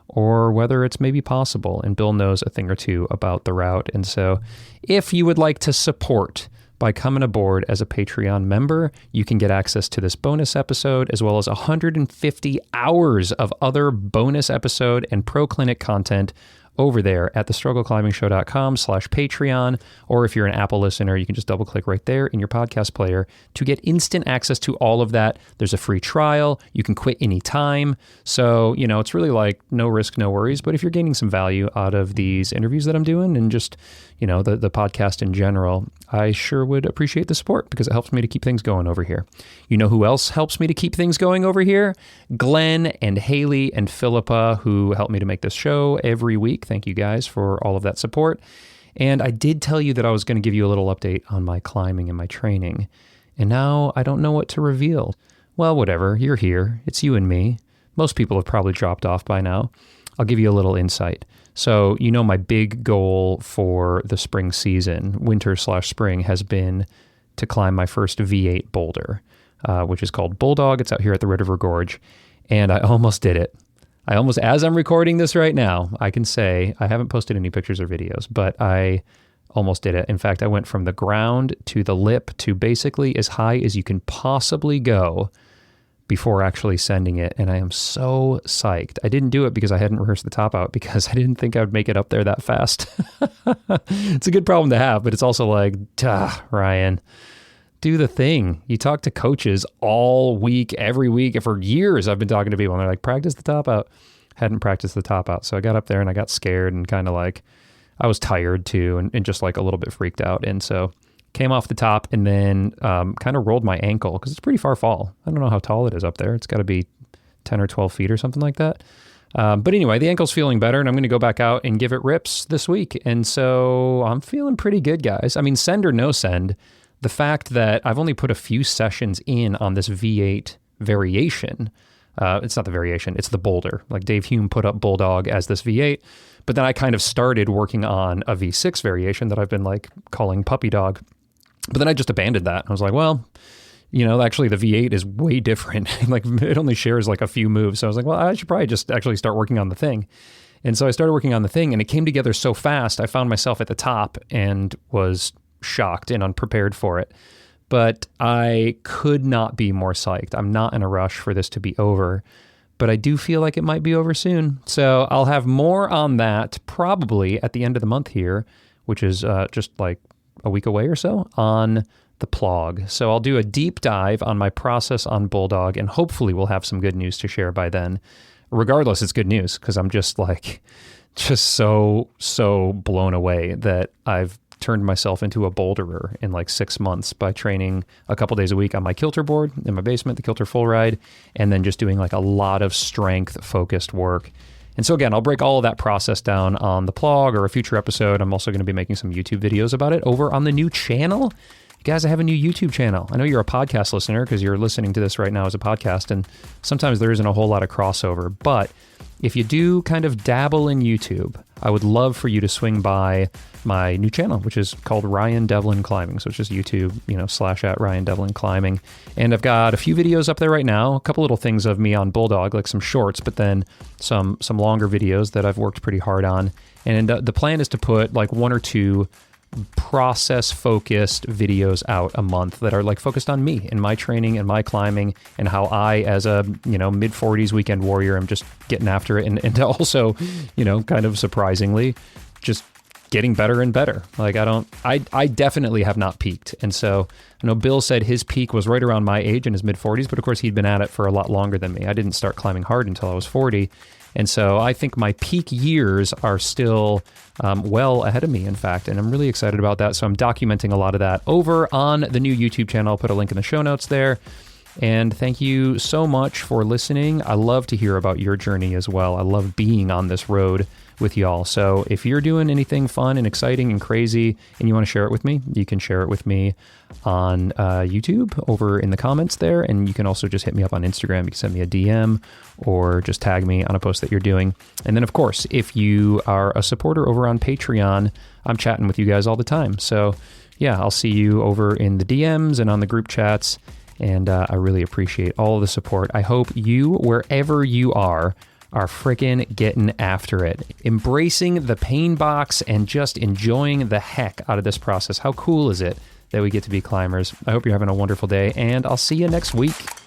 or whether it's maybe possible. And Bill knows a thing or two about the route. And so if you would like to support by coming aboard as a Patreon member, you can get access to this bonus episode, as well as 150 hours of other bonus episode and pro clinic content over there at thestruggleclimbingshow.com/Patreon. Or if you're an Apple listener, you can just double click right there in your podcast player to get instant access to all of that. There's a free trial. You can quit anytime. So, it's really like no risk, no worries. But if you're gaining some value out of these interviews that I'm doing and just, the podcast in general, I sure would appreciate the support because it helps me to keep things going over here. You know who else helps me to keep things going over here? Glenn and Haley and Philippa, who help me to make this show every week. Thank you guys for all of that support. And I did tell you that I was going to give you a little update on my climbing and my training. And now I don't know what to reveal. Well, whatever. You're here. It's you and me. Most people have probably dropped off by now. I'll give you a little insight. So, my big goal for the spring season, winter/spring, has been to climb my first V8 boulder, which is called Bulldog. It's out here at the Red River Gorge. And I almost did it. As I'm recording this right now, I can say I haven't posted any pictures or videos, but I almost did it. In fact, I went from the ground to the lip to basically as high as you can possibly go before actually sending it. And I am so psyched. I didn't do it because I hadn't rehearsed the top out because I didn't think I would make it up there that fast. It's a good problem to have, but it's also like, Ryan, do the thing. You talk to coaches all week, every week. For years, I've been talking to people and they're like, practice the top out. Hadn't practiced the top out. So I got up there and I got scared and kind of like, I was tired too and just like a little bit freaked out. And so came off the top and then kind of rolled my ankle because it's a pretty far fall. I don't know how tall it is up there. It's got to be 10 or 12 feet or something like that. But anyway, the ankle's feeling better and I'm going to go back out and give it rips this week. And so I'm feeling pretty good, guys. I mean, send or no send, the fact that I've only put a few sessions in on this V8 variation. It's not the variation, it's the boulder. Like Dave Hume put up Bulldog as this V8, but then I kind of started working on a V6 variation that I've been like calling Puppy Dog. But then I just abandoned that. I was like, well, actually the V8 is way different. Like it only shares like a few moves. So I was like, well, I should probably just actually start working on the thing. And so I started working on the thing and it came together so fast. I found myself at the top and was shocked and unprepared for it. But I could not be more psyched. I'm not in a rush for this to be over, but I do feel like it might be over soon. So I'll have more on that probably at the end of the month here, which is just like a week away or so, on the plog. So I'll do a deep dive on my process on Bulldog, and hopefully we'll have some good news to share by then. Regardless, it's good news because I'm just so blown away that I've turned myself into a boulderer in like 6 months by training a couple days a week on my kilter board in my basement, the kilter full ride, and then just doing like a lot of strength focused work. And so again, I'll break all of that process down on the plog or a future episode. I'm also going to be making some YouTube videos about it over on the new channel. You guys, I have a new YouTube channel. I know you're a podcast listener because you're listening to this right now as a podcast, and sometimes there isn't a whole lot of crossover. But if you do kind of dabble in YouTube, I would love for you to swing by my new channel, which is called Ryan Devlin Climbing. So it's just YouTube, / Ryan Devlin Climbing. And I've got a few videos up there right now, a couple little things of me on Bulldog, like some shorts, but then some longer videos that I've worked pretty hard on. And the plan is to put like 1 or 2 process-focused videos out a month that are like focused on me and my training and my climbing and how I, as a mid-40s weekend warrior, am just getting after it and also, kind of surprisingly, just getting better and better. Like I definitely have not peaked. And so I know Bill said his peak was right around my age in his mid-40s, but of course he'd been at it for a lot longer than me. I didn't start climbing hard until I was 40. And so I think my peak years are still well ahead of me, in fact, and I'm really excited about that. So I'm documenting a lot of that over on the new YouTube channel. I'll put a link in the show notes there. And thank you so much for listening. I love to hear about your journey as well. I love being on this road with y'all. So if you're doing anything fun and exciting and crazy and you want to share it with me, you can share it with me on YouTube over in the comments there. And you can also just hit me up on Instagram. You can send me a DM or just tag me on a post that you're doing. And then, of course, if you are a supporter over on Patreon, I'm chatting with you guys all the time. So yeah, I'll see you over in the DMs and on the group chats. And I really appreciate all of the support. I hope you, wherever you are freaking getting after it, embracing the pain box and just enjoying the heck out of this process. How cool is it that we get to be climbers? I hope you're having a wonderful day, and I'll see you next week.